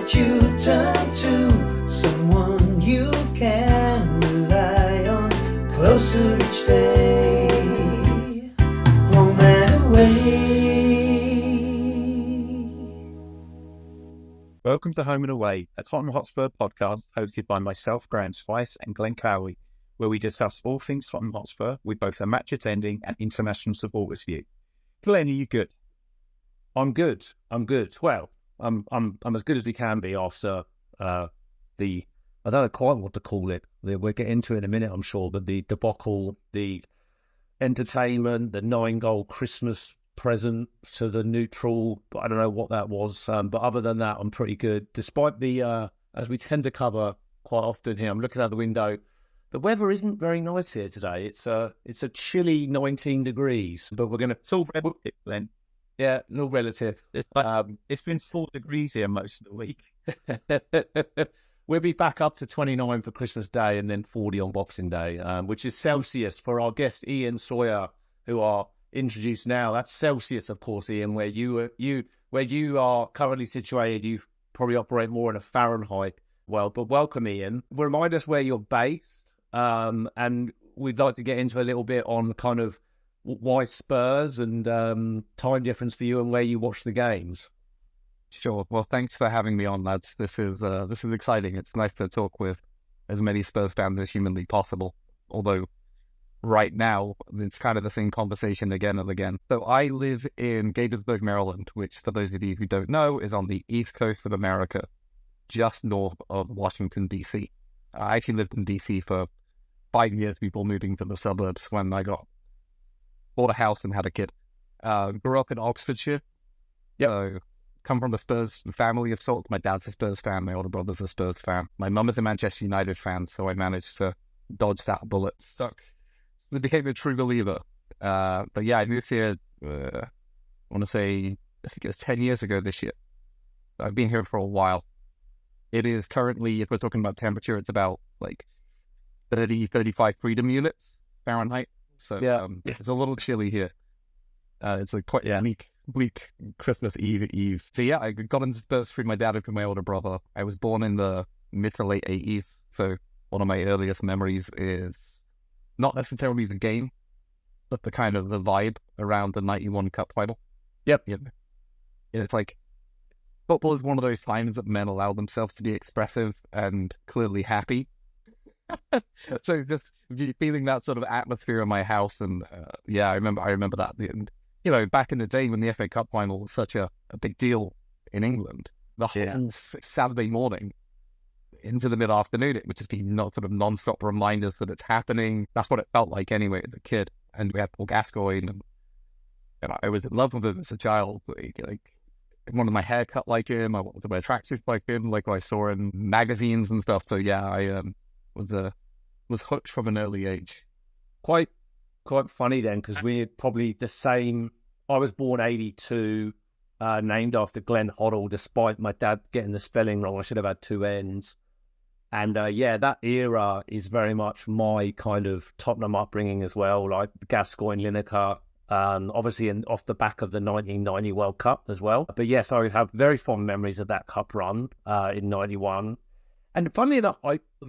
that you turn to, someone you can rely on, closer each day, home and away. Welcome to Home and Away, a Tottenham Hotspur podcast hosted by myself, Graham Spice, and Glenn Cowie, where we discuss all things Tottenham Hotspur with both a match attending and international supporters view. Glenn, are you good? I'm good. Well, I'm as good as we can be after I don't know quite what to call it. We'll get into it in a minute, I'm sure, but the debacle, the entertainment, the 9-goal Christmas present to the neutral, but I don't know what that was. But other than that, I'm pretty good. Despite the, as we tend to cover quite often here, I'm looking out the window. The weather isn't very nice here today. It's a chilly 19 degrees, but we're going to... It's all relative, Glenn. Yeah, no relative. It's been 4 degrees here most of the week. We'll be back up to 29 for Christmas Day and then 40 on Boxing Day, which is Celsius for our guest Iain Sawyer, who are introduced now. That's Celsius, of course, Iain, where you are currently situated. You probably operate more in a Fahrenheit world. But welcome, Iain. Remind us where you're based, and we'd like to get into a little bit on kind of why Spurs and time difference for you and where you watch the games. Sure. Well, thanks for having me on, lads. This is exciting. It's nice to talk with as many Spurs fans as humanly possible. Although right now it's kind of the same conversation again and again. So I live in Gaithersburg, Maryland, which, for those of you who don't know, is on the east coast of America, just north of Washington, D.C. I actually lived in D.C. for 5 years before moving to the suburbs when I bought a house and had a kid. Grew up in Oxfordshire. Yep. So come from a Spurs family of sorts. My dad's a Spurs fan. My older brother's a Spurs fan. My mum is a Manchester United fan, so I managed to dodge that bullet. So I became a true believer. But yeah, I moved here, I want to say, I think it was 10 years ago this year. I've been here for a while. It is currently, if we're talking about temperature, it's about like 30, 35 freedom units Fahrenheit. So yeah, it's a little chilly here. It's like quite bleak Christmas Eve. So yeah, I got into Spurs through my dad and through my older brother. I was born in the mid to late 80s. So one of my earliest memories is not necessarily the game, but the kind of the vibe around the 91 Cup final. Yep. It's like, football is one of those times that men allow themselves to be expressive and clearly happy. So just feeling that sort of atmosphere in my house, and I remember that. And, you know, back in the day when the FA Cup final was such a big deal in England, the whole Saturday morning into the mid-afternoon, it would just be sort of non-stop reminders that it's happening. That's what it felt like anyway as a kid. And we had Paul Gascoigne, and I was in love with him as a child. Like I wanted my hair cut like him. I wanted to wear tracksuits like him, like I saw in magazines and stuff. So yeah, I was hooked from an early age. Quite funny then, because we're probably the same. I was born 82, named after Glenn Hoddle, despite my dad getting the spelling wrong. I should have had 2 N's. And that era is very much my kind of Tottenham upbringing as well, like Gascoigne, Lineker, obviously off the back of the 1990 World Cup as well. But yes, I have very fond memories of that cup run in 91. And funnily enough,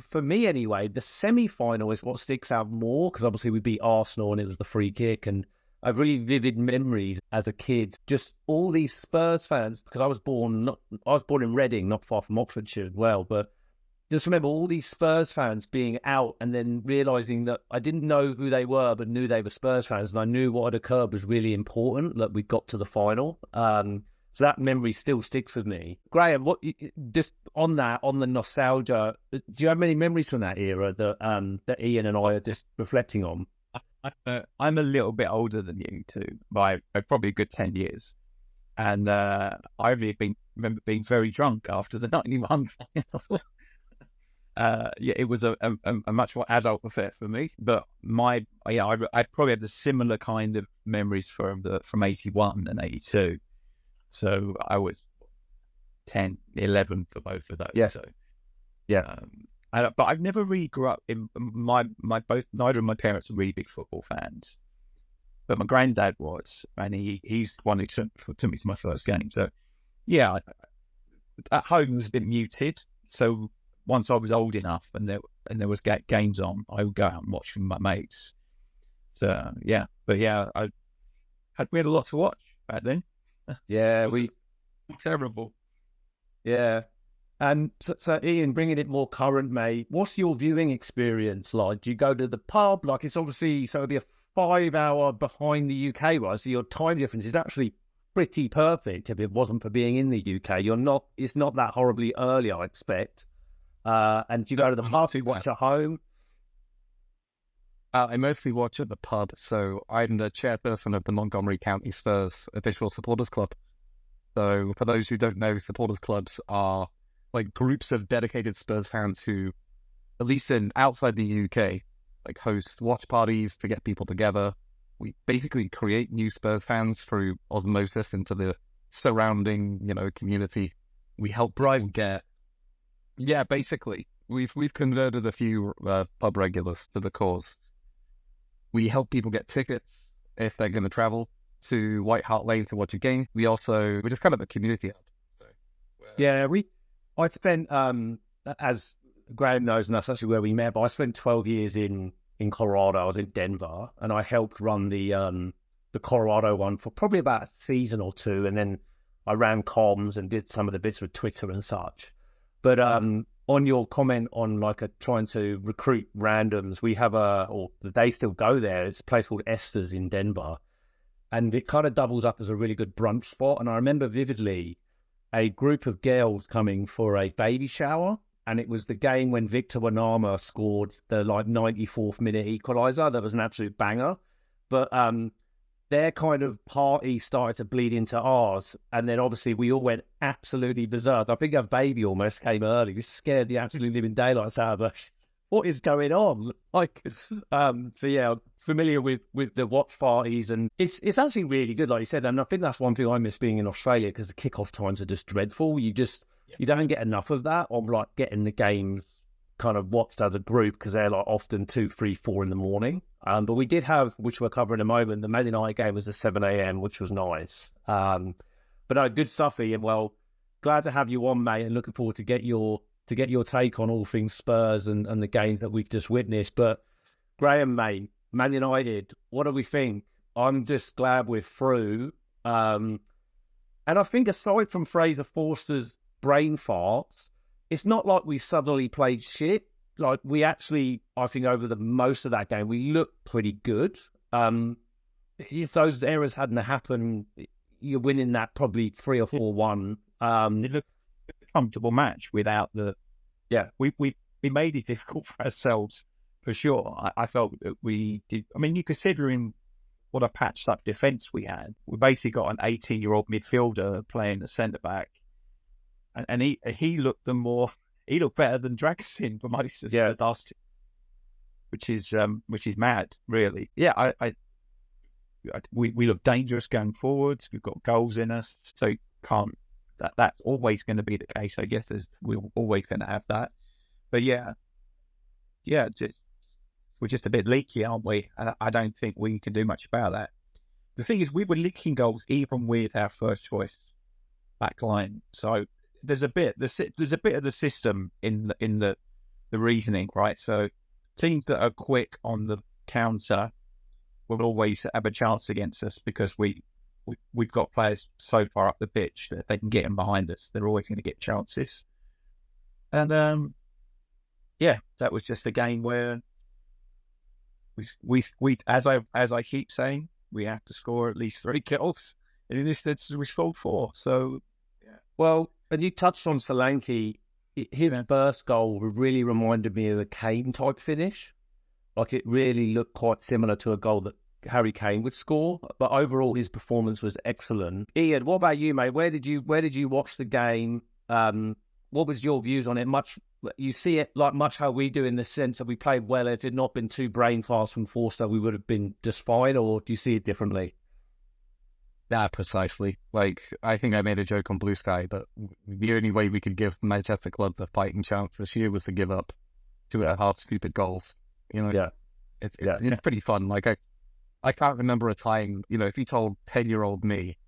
for me anyway, the semi-final is what sticks out more, because obviously we beat Arsenal and it was the free kick, and I have really vivid memories as a kid. Just all these Spurs fans, because I was born in Reading, not far from Oxfordshire as well, but just remember all these Spurs fans being out and then realising that I didn't know who they were, but knew they were Spurs fans, and I knew what had occurred was really important, that we got to the final. So that memory still sticks with me. Graham, what just on the nostalgia, do you have many memories from that era that Iain and I are just reflecting on? I'm a little bit older than you two by probably a good 10 years. And I remember being very drunk after the 91 final. It was a much more adult affair for me. But I probably had the similar kind of memories from 81 and 82. So I was 10, 11 for both of those. Yeah. So, yeah. But I've never really grew up in neither of my parents were really big football fans. But my granddad was, and he's the one who took me to my first game. So, yeah, at home it was a bit muted. So once I was old enough and there was games on, I would go out and watch with my mates. So yeah, but yeah, we had a lot to watch back then. Yeah, Terrible. yeah. And so Ian, bringing it more current, mate, what's your viewing experience like? Do you go to the pub? Like, it's obviously, so it'll be a 5-hour behind the UK, right? So your time difference is actually pretty perfect if it wasn't for being in the UK. It's not that horribly early, I expect. And do you go to the pub, you watch at home? I mostly watch at the pub, so I'm the chairperson of the Montgomery County Spurs official supporters club. So for those who don't know, supporters clubs are like groups of dedicated Spurs fans who, at least outside the UK, like host watch parties to get people together. We basically create new Spurs fans through osmosis into the surrounding, community. We help people get. Yeah, basically, we've converted a few pub regulars to the cause. We help people get tickets if they're going to travel to White Hart Lane to watch a game. We're just kind of a community hub. So, yeah, I spent, as Graham knows, and that's actually where we met, but I spent 12 years in Colorado. I was in Denver, and I helped run the Colorado one for probably about a season or two, and then I ran comms and did some of the bits with Twitter and such. But on your comment on trying to recruit randoms, we have they still go there. It's a place called Esther's in Denver, and it kind of doubles up as a really good brunch spot. And I remember vividly a group of girls coming for a baby shower, and it was the game when Victor Wanyama scored the 94th minute equaliser. That was an absolute banger. But their kind of party started to bleed into ours, and then obviously we all went absolutely berserk. I think our baby almost came early. We scared the absolute living daylights out of us. What is going on? So yeah, familiar with the watch parties, and it's actually really good, like you said. And I think that's one thing I miss being in Australia, because the kickoff times are just dreadful. You don't get enough of that, of getting the games kind of watched as a group, because they're often 2, 3, 4 in the morning. But we did have, which we'll cover in a moment, the Man United game was at 7 a.m, which was nice. But no, good stuff, Ian. Well, glad to have you on, mate, and looking forward to get your take on all things Spurs and the games that we've just witnessed. But Graham, mate, Man United, what do we think? I'm just glad we're through. And I think aside from Fraser Forster's brain farts, it's not like we suddenly played shit. Like, we actually, I think over the most of that game, we looked pretty good. If those errors hadn't happened, you're winning that probably 3 or 4-1. It looked a comfortable match without we made it difficult for ourselves, for sure. I felt that we did. I mean, you considering what a patched up defence we had. We basically got an 18-year-old midfielder playing the centre back, and he looked better than Dragusin for most of the last, which is mad, really. Yeah, we look dangerous going forwards. We've got goals in us, so that's always going to be the case. I guess we're always going to have that. But we're just a bit leaky, aren't we? And I don't think we can do much about that. The thing is, we were leaking goals even with our first choice back line. So there's a bit of the system in the reasoning, right? So teams that are quick on the counter will always have a chance against us, because we've got players so far up the pitch that if they can get in behind us, they're always going to get chances. And that was just a game where we as I keep saying, we have to score at least 3 goals, and in this instance we scored 4. So well, and you touched on Solanke. His first goal really reminded me of a Kane type finish. Like, it really looked quite similar to a goal that Harry Kane would score. But overall, his performance was excellent. Ian, what about you, mate? Where did you watch the game? What was your views on it? You see it much how we do, in the sense that we played well. If it had not been too brain fast from Forster, we would have been just fine. Or do you see it differently? Yeah, precisely. Like, I think I made a joke on Blue Sky, but the only way we could give Manchester Club the fighting chance this year was to give up 2.5 stupid goals. It's pretty fun. Like, I can't remember a time, if you told 10-year-old me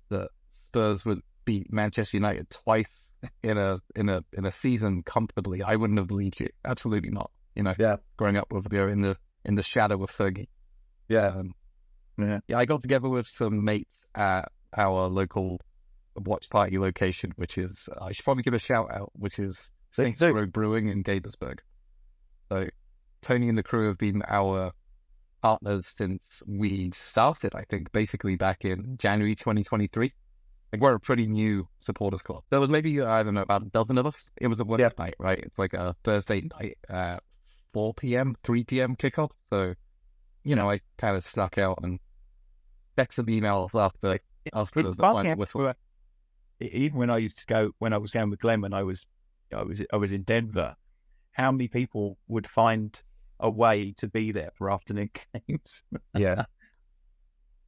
that Spurs would beat Manchester United twice in a season comfortably, I wouldn't have believed you. Absolutely not. Yeah. Growing up with you in the shadow of Fergie. Yeah. Yeah, I got together with some mates at our local watch party location, which is, I should probably give a shout out, which is Saints Row Brewing in Gaithersburg. So Tony and the crew have been our partners since we started, I think, basically back in January 2023. Like, we're a pretty new supporters club. There was maybe, I don't know, about a dozen of us. It was a Wednesday night, right? It's like a Thursday night, 4 p.m., 3 p.m. kickoff. So, I kind of stuck out and checked some emails after the final whistle. Even when I used to go, when I was going with Glenn, when I was in Denver, how many people would find a way to be there for afternoon games? Yeah.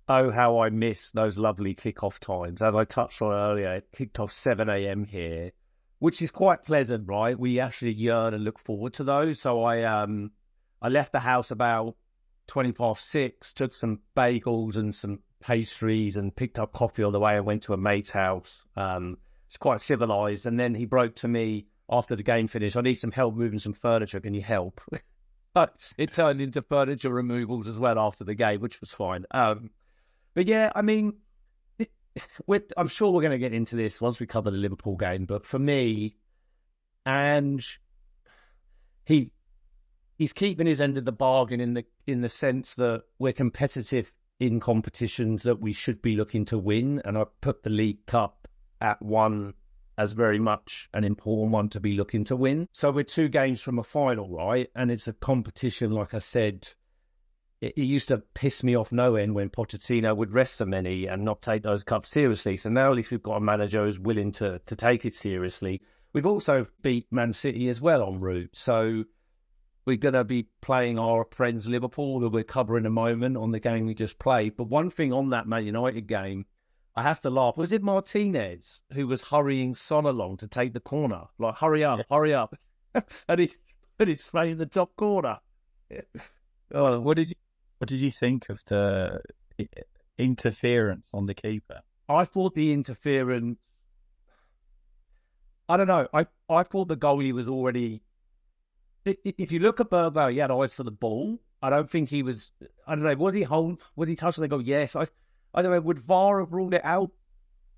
Oh, how I miss those lovely kickoff times. As I touched on earlier, it kicked off 7 a.m. here, which is quite pleasant, right? We actually yearn and look forward to those. So I left the house about 6:20, took some bagels and some pastries and picked up coffee on the way and went to a mate's house. It's quite civilized. And then he broke to me after the game finished, I need some help moving some furniture. Can you help? It turned into furniture removals as well after the game, which was fine. But yeah, I mean, I'm sure we're going to get into this once we cover the Liverpool game. But for me, and he's keeping his end of the bargain in the sense that we're competitive in competitions that we should be looking to win. And I put the League Cup at one as very much an important one to be looking to win. So we're 2 games from a final, right? And it's a competition, like I said, it used to piss me off no end when Pochettino would rest so many and not take those cups seriously. So now at least we've got a manager who's willing to take it seriously. We've also beat Man City as well en route. So we're going to be playing our friends Liverpool, who we'll cover in a moment, on the game we just played. But one thing on that Man United game, I have to laugh. Was it Martinez who was hurrying Son along to take the corner? Like, hurry up. And he put his face in the top corner. Oh, what did you think of the interference on the keeper? I thought the interference, I don't know. I thought the goalie was already, if you look at Burbo, he had eyes for the ball. I don't think he was, I don't know, would he touch and they go, yes. I don't know, would VAR have ruled it out?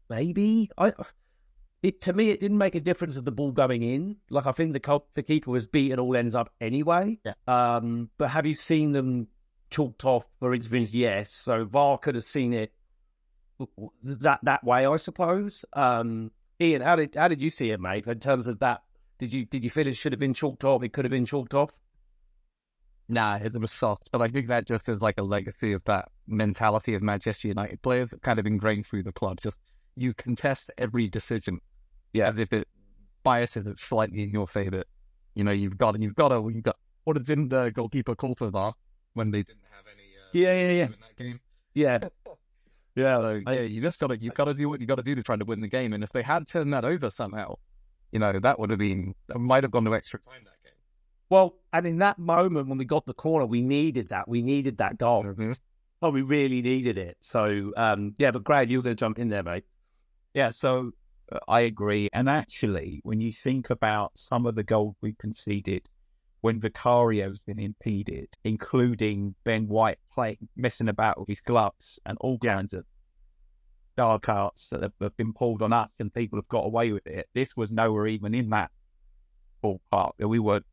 Maybe. To me, it didn't make a difference of the ball going in. Like, I think the keeper was beaten all ends up anyway. Yeah. But have you seen them chalked off for interference? Yes. So VAR could have seen it that way, I suppose. Ian, how did you see it, mate? In terms of that, did you feel it should have been chalked off? It could have been chalked off. Nah, it was soft, but I think that just is like a legacy of that mentality of Manchester United players, kind of ingrained through the club. Just, you contest every decision, as if it biases it slightly in your favour. You've got. What didn't the goalkeeper call for VAR when they didn't have any? In that game. Yeah. So, you've got to do what you got to do to try to win the game. And if they had turned that over somehow, that might have gone to extra time that game. Well, and in that moment when we got the corner, we needed that. We needed that goal. Mm-hmm. Oh, we really needed it. So, but Greg, you were going to jump in there, mate. Yeah, so I agree. And actually, when you think about some of the goals we conceded when Vicario's been impeded, including Ben White messing about with his gloves and all kinds of dark arts that have been pulled on us and people have got away with it, this was nowhere even in that ballpark.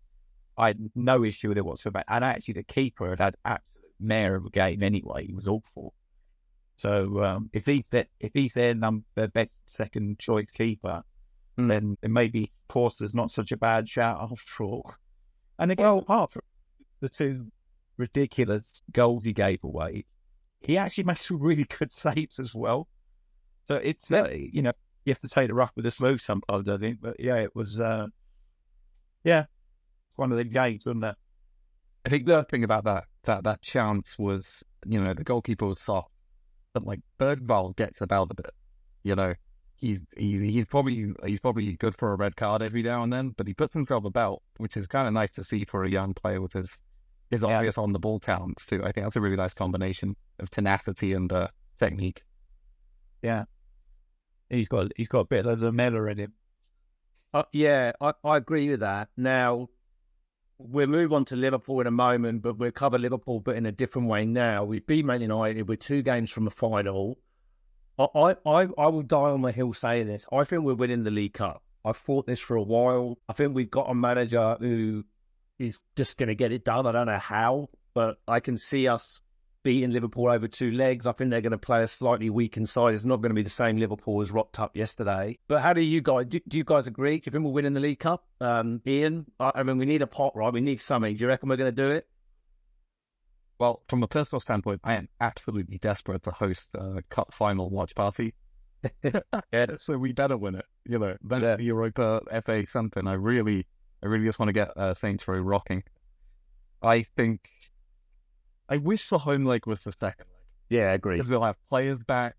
I had no issue with it whatsoever. And actually, the keeper had absolute mare of a game anyway. He was awful. So if he's their best second choice keeper, then maybe Forster's not such a bad shout after all. And again, apart from the 2 ridiculous goals he gave away, he actually made some really good saves as well. So it's you have to take the rough with the smooth sometimes, I think. But yeah, it was one of the games, wasn't it? I think the thing about that chance was, the goalkeeper was soft, but like Bergvall gets about a bit. He's probably good for a red card every now and then, but he puts himself about, which is kind of nice to see for a young player with his obvious on the ball talents too. I think that's a really nice combination of tenacity and technique. Yeah, he's got a bit of the Miller in him. I agree with that. Now, we'll move on to Liverpool in a moment, but we'll cover Liverpool, but in a different way now. We beat Man United. We're 2 games from the final. I will die on my hill saying this. I think we're winning the League Cup. I've thought this for a while. I think we've got a manager who is just going to get it done. I don't know how, but I can see us beating Liverpool over 2 legs. I think they're going to play a slightly weakened side. It's not going to be the same Liverpool as rocked up yesterday. But how do you guys, do you guys agree? Do you think we're winning the League Cup? Ian, I mean, we need a pot, right? We need something. Do you reckon we're going to do it? Well, from a personal standpoint, I am absolutely desperate to host a cup final watch party. So we better win it. You know, better Europa, FA, something. I really just want to get Saints Row rocking. I wish the home leg was the second leg. Yeah, I agree. Because we'll have players back.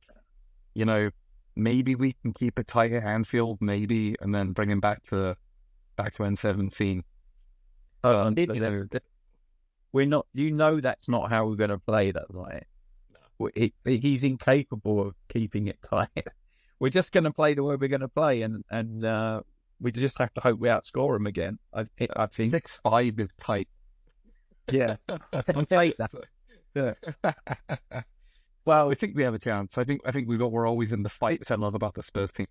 You know, maybe we can keep it tight at Anfield, maybe, and then bring him back to N17. We're not. You know, that's not how we're going to play that, right? No. He's incapable of keeping it tight. We're just going to play the way we're going to play, and we just have to hope we outscore him again. I think 6-5 is tight. Yeah, I'll take that. Yeah. Well, I think we have a chance. I think we're always in the fight, which I love about the Spurs team.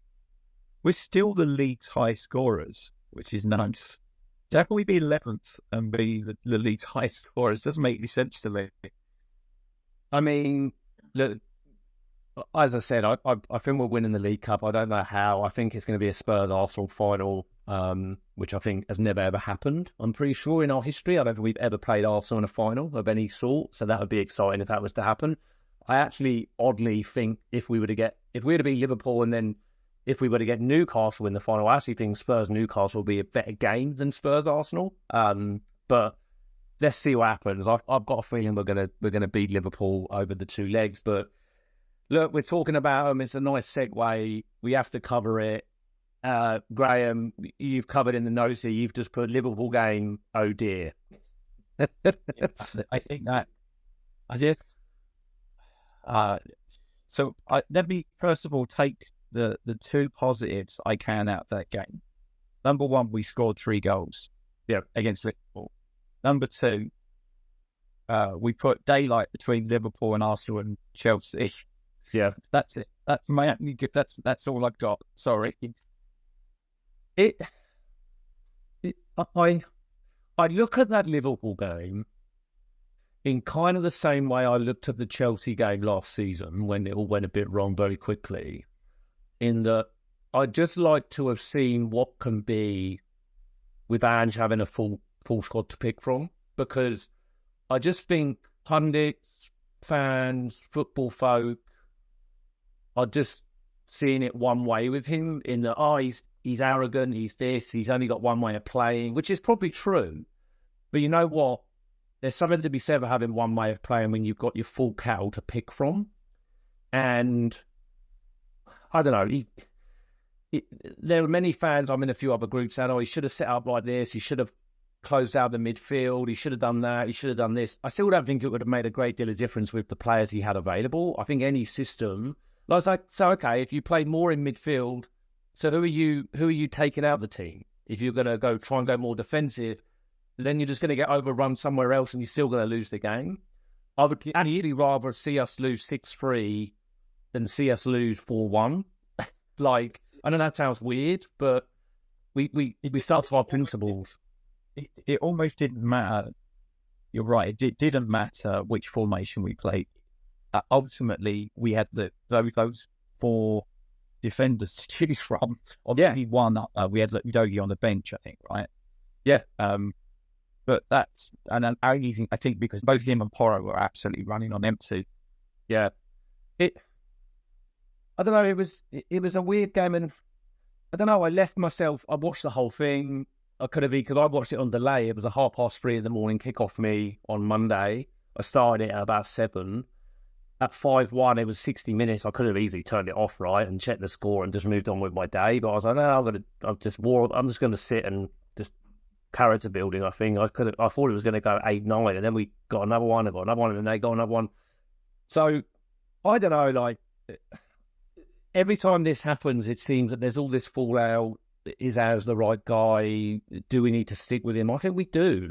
We're still the league's high scorers, which is nice. How can we be 11th and be the league's high scorers? Doesn't make any sense to me. I mean, look, as I said, I think we're winning the League Cup. I don't know how. I think it's going to be a Spurs-Arsenal final, which I think has never, ever happened. I'm pretty sure in our history, I don't think we've ever played Arsenal in a final of any sort, so that would be exciting if that was to happen. I actually oddly think if we were to beat Liverpool and then if we were to get Newcastle in the final, I actually think Spurs-Newcastle will be a better game than Spurs-Arsenal. But let's see what happens. I've got a feeling we're gonna beat Liverpool over the 2 legs. But look, we're talking about them. It's a nice segue. We have to cover it. Graham, you've covered in the notes here. You've just put Liverpool game. Oh dear. I think that I just. Let me first of all take the 2 positives I can out of that game. Number 1, we scored 3 goals. Yeah, against Liverpool. Number 2, we put daylight between Liverpool and Arsenal and Chelsea. Yeah, that's it. That's my only. That's all I've got. Sorry. I look at that Liverpool game in kind of the same way I looked at the Chelsea game last season when it all went a bit wrong very quickly. In that, I'd just like to have seen what can be with Ange having a full squad to pick from, because I just think pundits, fans, football folk are just seeing it one way with him in that, he's arrogant, he's this, he's only got one way of playing, which is probably true. But you know what? There's something to be said for having one way of playing when you've got your full cattle to pick from. And I don't know, there are many fans, I'm in a few other groups, saying, he should have set up like this, he should have closed out the midfield, he should have done that, he should have done this. I still don't think it would have made a great deal of difference with the players he had available. I think any system, okay, if you play more in midfield, so who are you taking out the team? If you're going to try and go more defensive, then you're just going to get overrun somewhere else and you're still going to lose the game. I would actually rather see us lose 6-3 than see us lose 4-1. Like, I know that sounds weird, but we stuck to our principles. It almost didn't matter. You're right. It didn't matter which formation we played. Ultimately, we had those 4 defenders to choose from. Obviously, one we had Udogie on the bench, I think, right? Yeah. But that's, and I think because both him and Porro were absolutely running on empty. Yeah. I don't know, it was a weird game, and I don't know, I watched the whole thing. Because I watched it on delay. It was a 3:30 in the morning kickoff for me on Monday. I started it at about 7. At 5-1, it was 60 minutes. I could have easily turned it off, right, and checked the score and just moved on with my day. But I was like, no, I'm just going to sit and just character building. I think I thought it was going to go 8-9, and then we got another one, and they got another one. So I don't know, like, every time this happens, it seems that there's all this fallout. is ours the right guy? Do we need to stick with him? I think we do.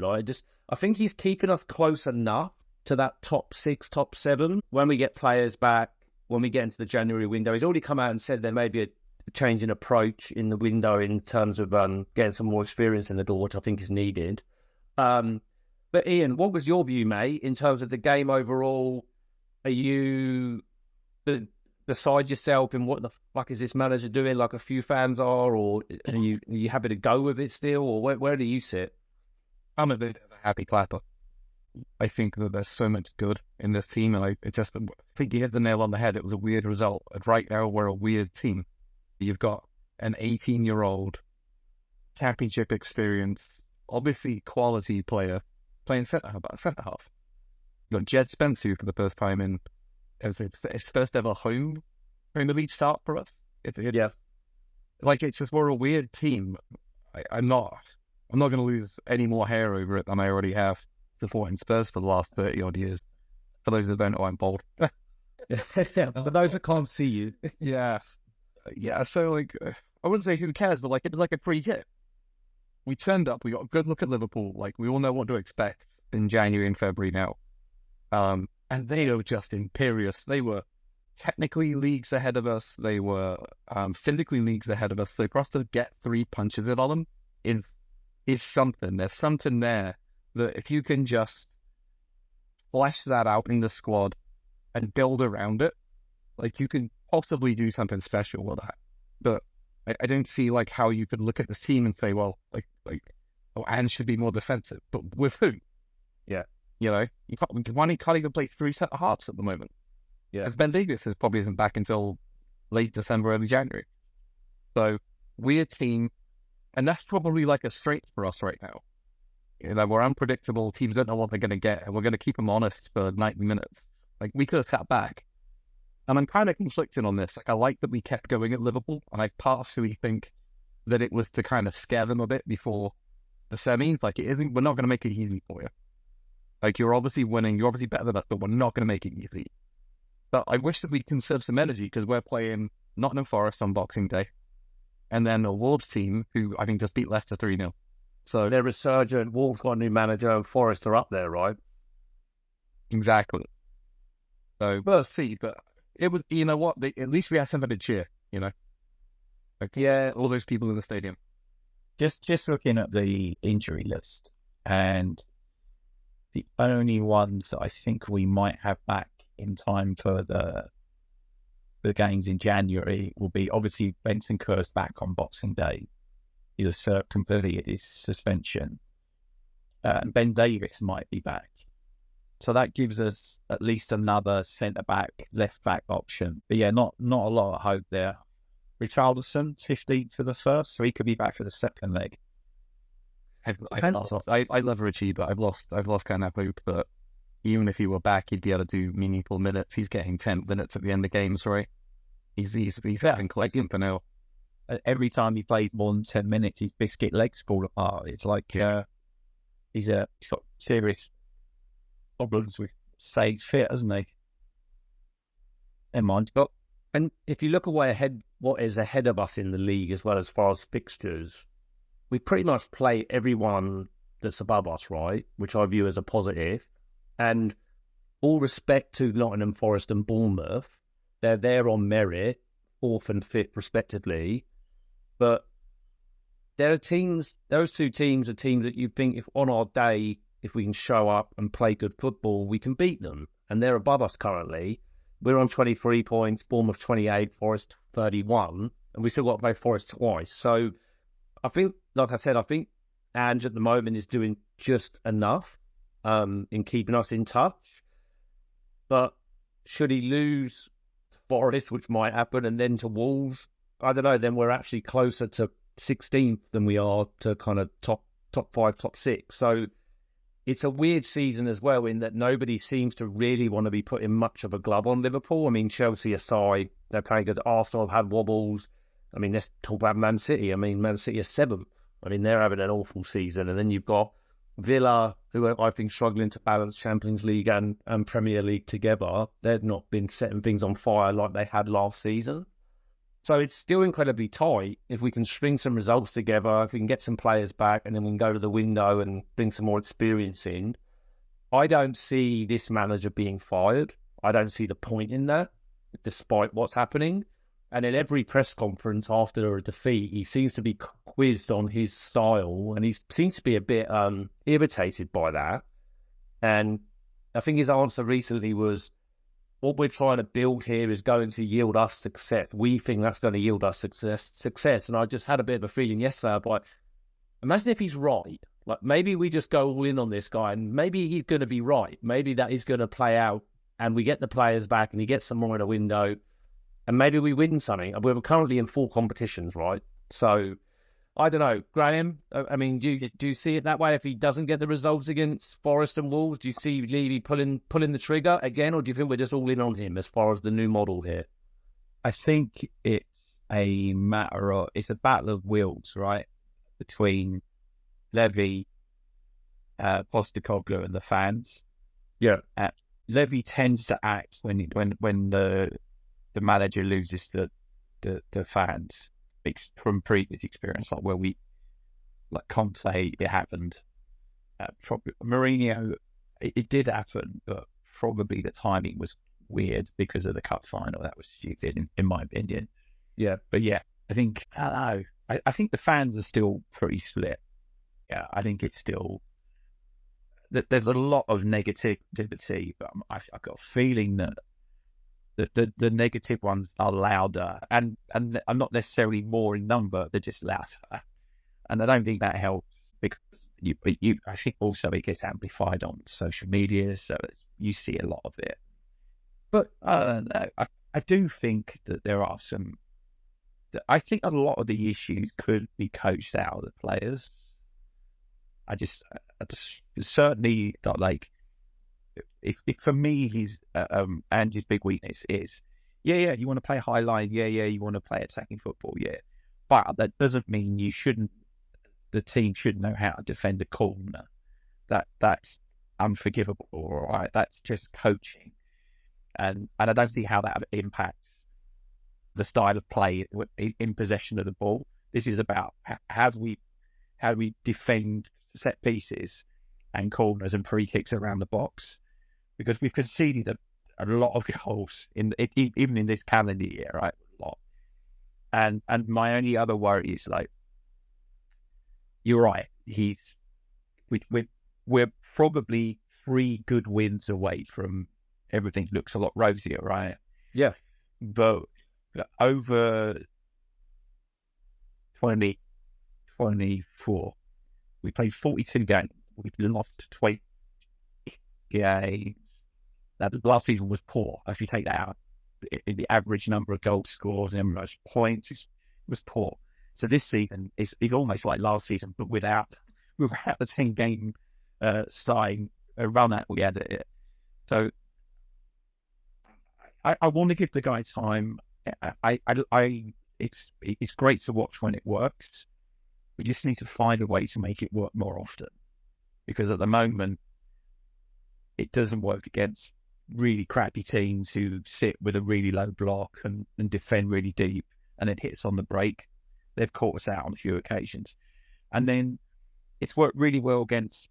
I think he's keeping us close enough to that top 6, top 7. When we get players back, when we get into the January window, he's already come out and said there may be a change in approach in the window in terms of getting some more experience in the door, which I think is needed. But Ian, what was your view, mate, in terms of the game overall? Are you beside yourself in what the fuck is this manager doing, like a few fans are, or are you happy to go with it still, or where do you sit? I'm a bit of a happy clapper. I think that there's so much good in this team, and I think you hit the nail on the head. It was a weird result. And right now, we're a weird team. You've got an 18-year-old championship experience, obviously quality player, playing centre half. You've got Jed Spencer, who for the first time in his first ever home Premier League start for us. Yeah. Like, it's just, we're a weird team. I'm not going to lose any more hair over it than I already have supporting Spurs for the last 30 odd years. For those that don't know, I'm bald. Yeah, for those that can't see you. Yeah. So, like, I wouldn't say who cares, but, like, it was like a free hit. We turned up, we got a good look at Liverpool. Like, we all know what to expect in January and February now. And they were just imperious. They were technically leagues ahead of us. They were physically leagues ahead of us. So for us to get 3 punches in on them is something. There's something there that if you can just flesh that out in the squad and build around it, like, you can possibly do something special with that. But I don't see, like, how you could look at this team and say, well, Anne should be more defensive. But with who? Yeah. You know, you can't even play 3 centre halves at the moment. Yeah. As Ben Davies probably isn't back until late December, early January. So, weird team. And that's probably like a strength for us right now. You know, we're unpredictable. Teams don't know what they're going to get. And we're going to keep them honest for 90 minutes. Like, we could have sat back. And I'm kind of conflicted on this. Like, I like that we kept going at Liverpool. And I partially think that it was to kind of scare them a bit before the semis. Like, it isn't, we're not going to make it easy for you. Like, you're obviously winning, you're obviously better than us, but we're not going to make it easy. But I wish that we'd conserve some energy, because we're playing Nottingham Forest on Boxing Day, and then a Wolves team who I think just beat Leicester 3-0. So they're resurgent, Wolves got a new manager, and Forest are up there, right? Exactly. So we'll see, but it was, you know what, at least we had something to cheer, you know? Like, yeah, all those people in the stadium. Just looking at the injury list, and the only ones that I think we might have back in time for the games in January will be, obviously, Benson Kerr's back on Boxing Day. He's completed his suspension. And Ben Davies might be back. So that gives us at least another centre-back, left-back option. But yeah, not a lot of hope there. Richarlison, 15th for the first, so he could be back for the second leg. I love Richie, but I've lost kind of hope that even if he were back, he'd be able to do meaningful minutes. He's getting 10 minutes at the end of games, right? He's having collecting for now. Every time he plays more than 10 minutes, his biscuit legs fall apart. It's like he's got serious problems with staying fit, hasn't he? Never mind. But, and if you look away ahead, what is ahead of us in the league as well as far as fixtures, we pretty much play everyone that's above us, right? Which I view as a positive. And all respect to Nottingham Forest and Bournemouth, they're there on merit, 4th and 5th respectively. But there are teams, those 2 teams are teams that you think, if on our day, if we can show up and play good football, we can beat them. And they're above us currently. We're on 23 points, Bournemouth 28, Forest 31, and we still got to play Forest twice. So I think, like I said, I think Ange at the moment is doing just enough in keeping us in touch. But should he lose to Forest, which might happen, and then to Wolves, I don't know, then we're actually closer to 16th than we are to kind of top 5, top 6. So it's a weird season as well, in that nobody seems to really want to be putting much of a glove on Liverpool. I mean, Chelsea aside, they're playing good. Arsenal have had wobbles. I mean, let's talk about Man City. I mean, Man City are 7th. I mean, they're having an awful season. And then you've got Villa, who are, I think, struggling to balance Champions League and Premier League together. They've not been setting things on fire like they had last season. So it's still incredibly tight. If we can string some results together, if we can get some players back, and then we can go to the window and bring some more experience in, I don't see this manager being fired. I don't see the point in that, despite what's happening. And in every press conference after a defeat, he seems to be quizzed on his style, and he seems to be a bit irritated by that. And I think his answer recently was, what we're trying to build here is going to yield us success. We think that's going to yield us success. And I just had a bit of a feeling yesterday, like, imagine if he's right. Like, maybe we just go all in on this guy, and maybe he's going to be right. Maybe that is going to play out, and we get the players back, and he gets some more in a window, and maybe we win something. We're currently in 4 competitions, right? So, I don't know. Graham, I mean, do you see it that way? If he doesn't get the results against Forest and Wolves, do you see Levy pulling the trigger again, or do you think we're just all in on him as far as the new model here? I think it's a battle of wills, right? Between Levy, Postecoglou and the fans. Yeah. Levy tends to act when the manager loses the fans. From previous experience, like where Conte, it happened. Probably Mourinho, it did happen, but probably the timing was weird because of the cup final. That was stupid, in my opinion. Yeah, but yeah, I don't know. I think the fans are still pretty split. Yeah, I think it's still there's a lot of negativity, but I've got a feeling that the negative ones are louder and are not necessarily more in number, they're just louder. And I don't think that helps because I think also it gets amplified on social media, so you see a lot of it. But I don't know. I do think that there are I think a lot of the issues could be coached out of the players. I just certainly not like, if for me, he's Andy's big weakness is, you want to play high line, you want to play attacking football, but that doesn't mean the team should know how to defend a corner. That's unforgivable, all right? That's just coaching, and I don't see how that impacts the style of play in possession of the ball. This is about how do we defend set pieces and corners and free kicks around the box. Because we've conceded a lot of goals even in this calendar year, right? A lot. And my only other worry is, like, you're right. We're probably 3 good wins away from everything looks a lot rosier, right? Yeah. But over 2024, we played 42 games. We've lost 20 games. Now, the last season was poor. If you take that out, the average number of goals scored and average points, it was poor. So this season is almost like last season, but without the 10-game run that we had it. So I want to give the guy time. It's great to watch when it works. We just need to find a way to make it work more often, because at the moment it doesn't work against really crappy teams who sit with a really low block and defend really deep and then hits on the break. They've caught us out on a few occasions. And then it's worked really well against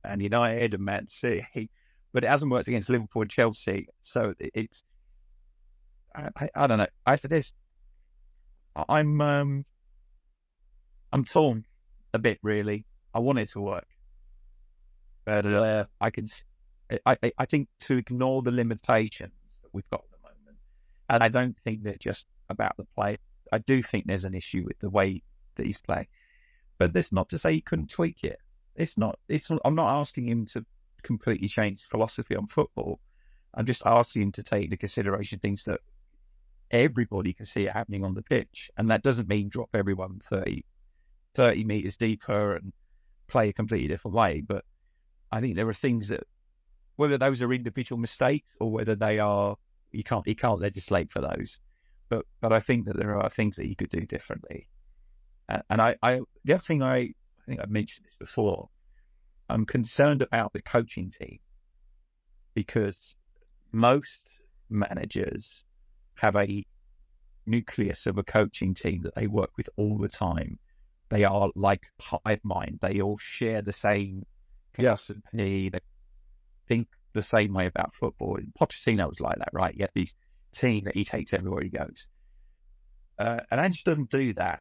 Man United and Man City, but it hasn't worked against Liverpool and Chelsea. So it's I don't know. I'm torn a bit, really. I want it to work, but I think to ignore the limitations that we've got at the moment, and I don't think they're just about the play. I do think there's an issue with the way that he's playing, but that's not to say he couldn't tweak it. I'm not asking him to completely change his philosophy on football. I'm just asking him to take into consideration things that everybody can see it happening on the pitch, and that doesn't mean drop everyone 30 meters deeper and play a completely different way. But I think there are things that, whether those are individual mistakes or whether they are, he can't legislate for those. But I think that there are things that he could do differently. And the other thing, I think I've mentioned this before, I'm concerned about the coaching team, because most managers have a nucleus of a coaching team that they work with all the time. They are like hive mind. They all share the same philosophy. They think the same way about football. And Pochettino was like that, right? He had this team that he takes everywhere he goes. And Ange doesn't do that.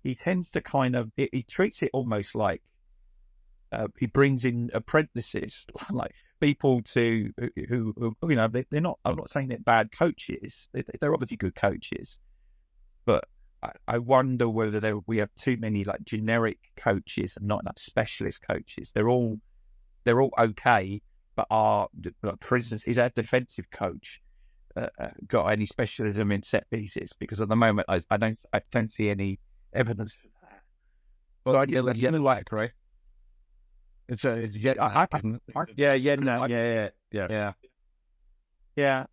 He tends to kind of, he treats it almost like he brings in apprentices, like people who you know, they're not, I'm not saying they're bad coaches. They're obviously good coaches. But I wonder whether we have too many like generic coaches and not enough specialist coaches. They're all okay, but for instance, is our defensive coach got any specialism in set pieces? Because at the moment, I don't see any evidence of that. Well, yeah, like, right? It's yeah.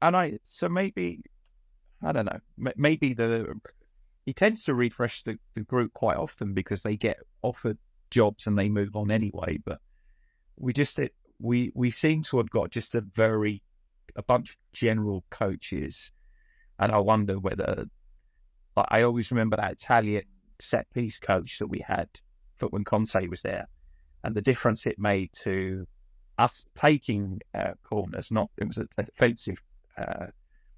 And so maybe, I don't know, maybe he tends to refresh the group quite often because they get offered jobs and they move on anyway. But we seem to have got just a bunch of general coaches, and I wonder whether, like, I always remember that Italian set piece coach that we had when Conte was there, and the difference it made to us taking corners. It was a defensive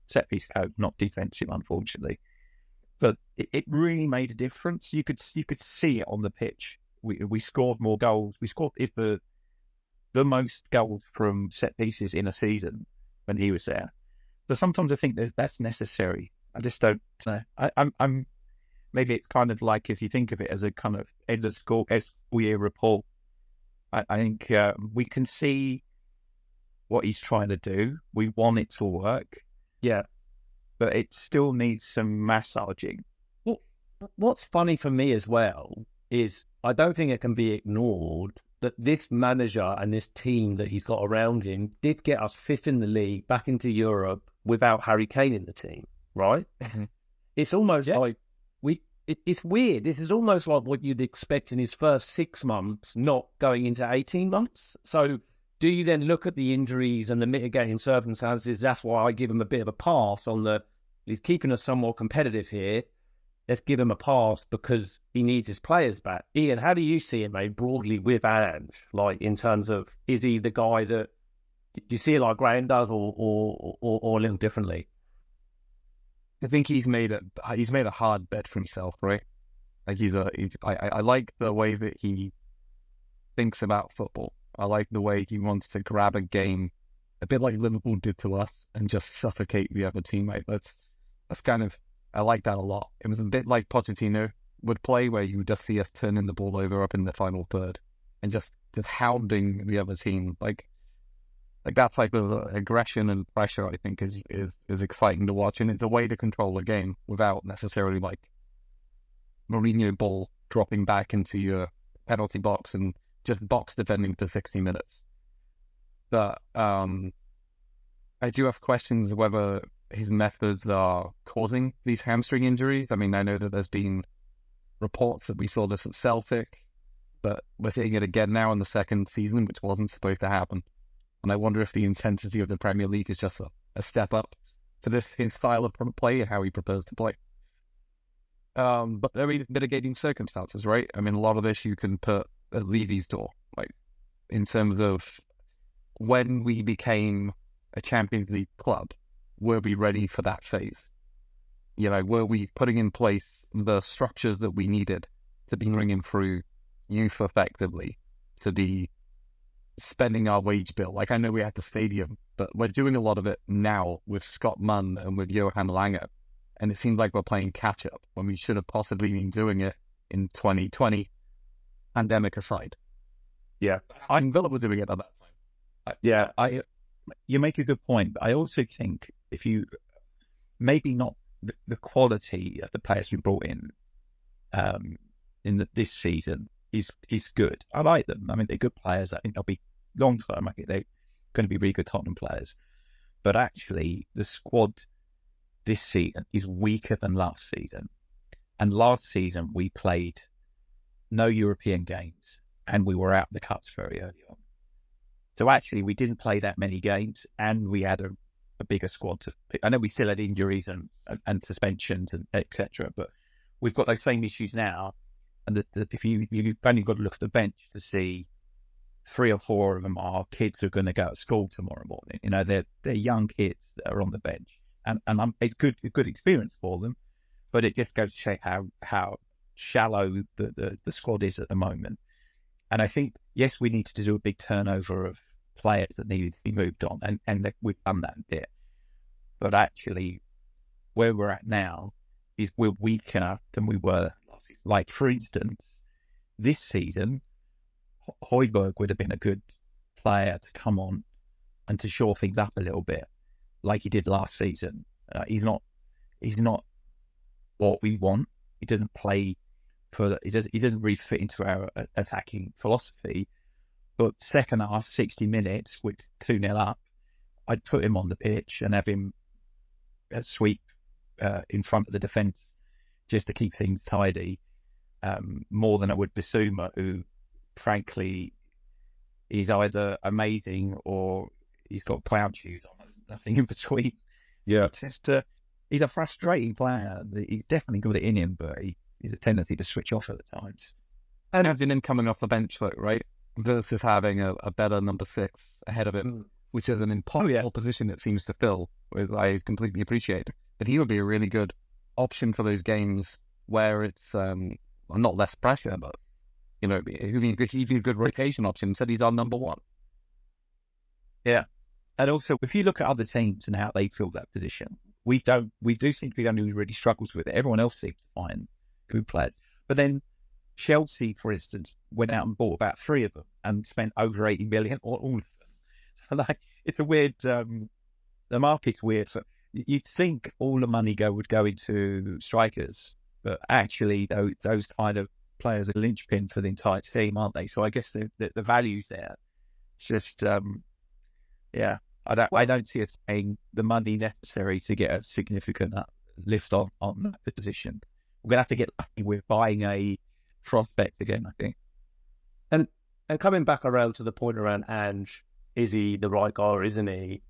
set piece coach, not defensive, unfortunately. But it really made a difference. You could see it on the pitch. We scored more goals. We scored the most goals from set pieces in a season when he was there. So sometimes I think that's necessary. I just don't know. I'm maybe it's kind of like, if you think of it as a kind of endless year report. I think we can see what he's trying to do. We want it to work. Yeah. But it still needs some massaging. Well, what's funny for me as well is I don't think it can be ignored that this manager and this team that he's got around him did get us fifth in the league, back into Europe without Harry Kane in the team, right? Mm-hmm. It's almost like it's weird. This is almost like what you'd expect in his first 6 months, not going into 18 months. So do you then look at the injuries and the mitigating circumstances? That's why I give him a bit of a pass on he's keeping us somewhat competitive here. Let's give him a pass because he needs his players back. Ian, how do you see it, mate, broadly with Ange? Like, in terms of, is he the guy that, do you see it like Graham does or a little differently? I think he's made a hard bet for himself, right? Like I like the way that he thinks about football. I like the way he wants to grab a game, a bit like Liverpool did to us, and just suffocate the other teammate. That's kind of, I like that a lot. It was a bit like Pochettino would play, where you would just see us turning the ball over up in the final third and just hounding the other team. Like that's like the aggression and pressure, I think, is exciting to watch, and it's a way to control a game without necessarily like Mourinho ball dropping back into your penalty box and just box defending for 60 minutes. But I do have questions of whether his methods are causing these hamstring injuries. I mean, I know that there's been reports that we saw this at Celtic, but we're seeing it again now in the second season, which wasn't supposed to happen. And I wonder if the intensity of the Premier League is just a step up to his style of play and how he prefers to play. But there are mitigating circumstances, right? I mean, a lot of this you can put at Levy's door, like in terms of when we became a Champions League club, were we ready for that phase? You know, were we putting in place the structures that we needed to be bringing through youth effectively, to be spending our wage bill? Like, I know we had the stadium, but we're doing a lot of it now with Scott Munn and with Johan Lange, and it seems like we're playing catch up when we should have possibly been doing it in 2020, pandemic aside. Yeah, I'm Villa was doing it at that time. You make a good point, but I also think if you maybe not the quality of the players we brought in this season is good. I like them. I mean, they're good players. I think they'll be long term. I think they're going to be really good Tottenham players. But actually, the squad this season is weaker than last season. And last season, we played no European games and we were out of the cups very early on. So actually, we didn't play that many games and we had a bigger squad to pick. I know we still had injuries and suspensions and etc., but we've got those same issues now. And if you've only got to look at the bench to see 3 or 4 of them are kids who are going to go to school tomorrow morning. You know, they're young kids that are on the bench, and it's a good experience for them. But it just goes to show how shallow the squad is at the moment. And I think, yes, we need to do a big turnover of players that needed to be moved on, and we've done that a bit. But actually, where we're at now is we're weaker than we were last season. Like, for instance, this season, Højbjerg would have been a good player to come on and to shore things up a little bit, like he did last season. He's not what we want. He doesn't play he doesn't really fit into our attacking philosophy. But second half, 60 minutes with 2-0 up, I'd put him on the pitch and have him sweep in front of the defence just to keep things tidy, more than I would Bissouma, who, frankly, is either amazing or he's got clown shoes on. There's nothing in between. Yeah. Just, he's a frustrating player. He's definitely got it in him, but he's a tendency to switch off at the times. And having him coming off the bench, though, right? Versus having a better number 6 ahead of him, which is an impossible position it seems to fill, which I completely appreciate. But he would be a really good option for those games where it's not less pressure, but, you know, he'd be a good rotation option. Said he's our number 1. Yeah. And also, if you look at other teams and how they fill that position, we do seem to be the only one who really struggles with it. Everyone else seems to find good players. But then Chelsea, for instance, went out and bought about 3 of them and spent over 80 million on all of them. So, like, it's a weird, the market's weird. So you'd think all the money would go into strikers, but actually those kind of players are linchpin for the entire team, aren't they? So I guess the value's there. It's just, I don't see us paying the money necessary to get a significant lift on that position. We're going to have to get lucky with buying a prospect again, I think. And coming back around to the point around Ange, is he the right guy or isn't he?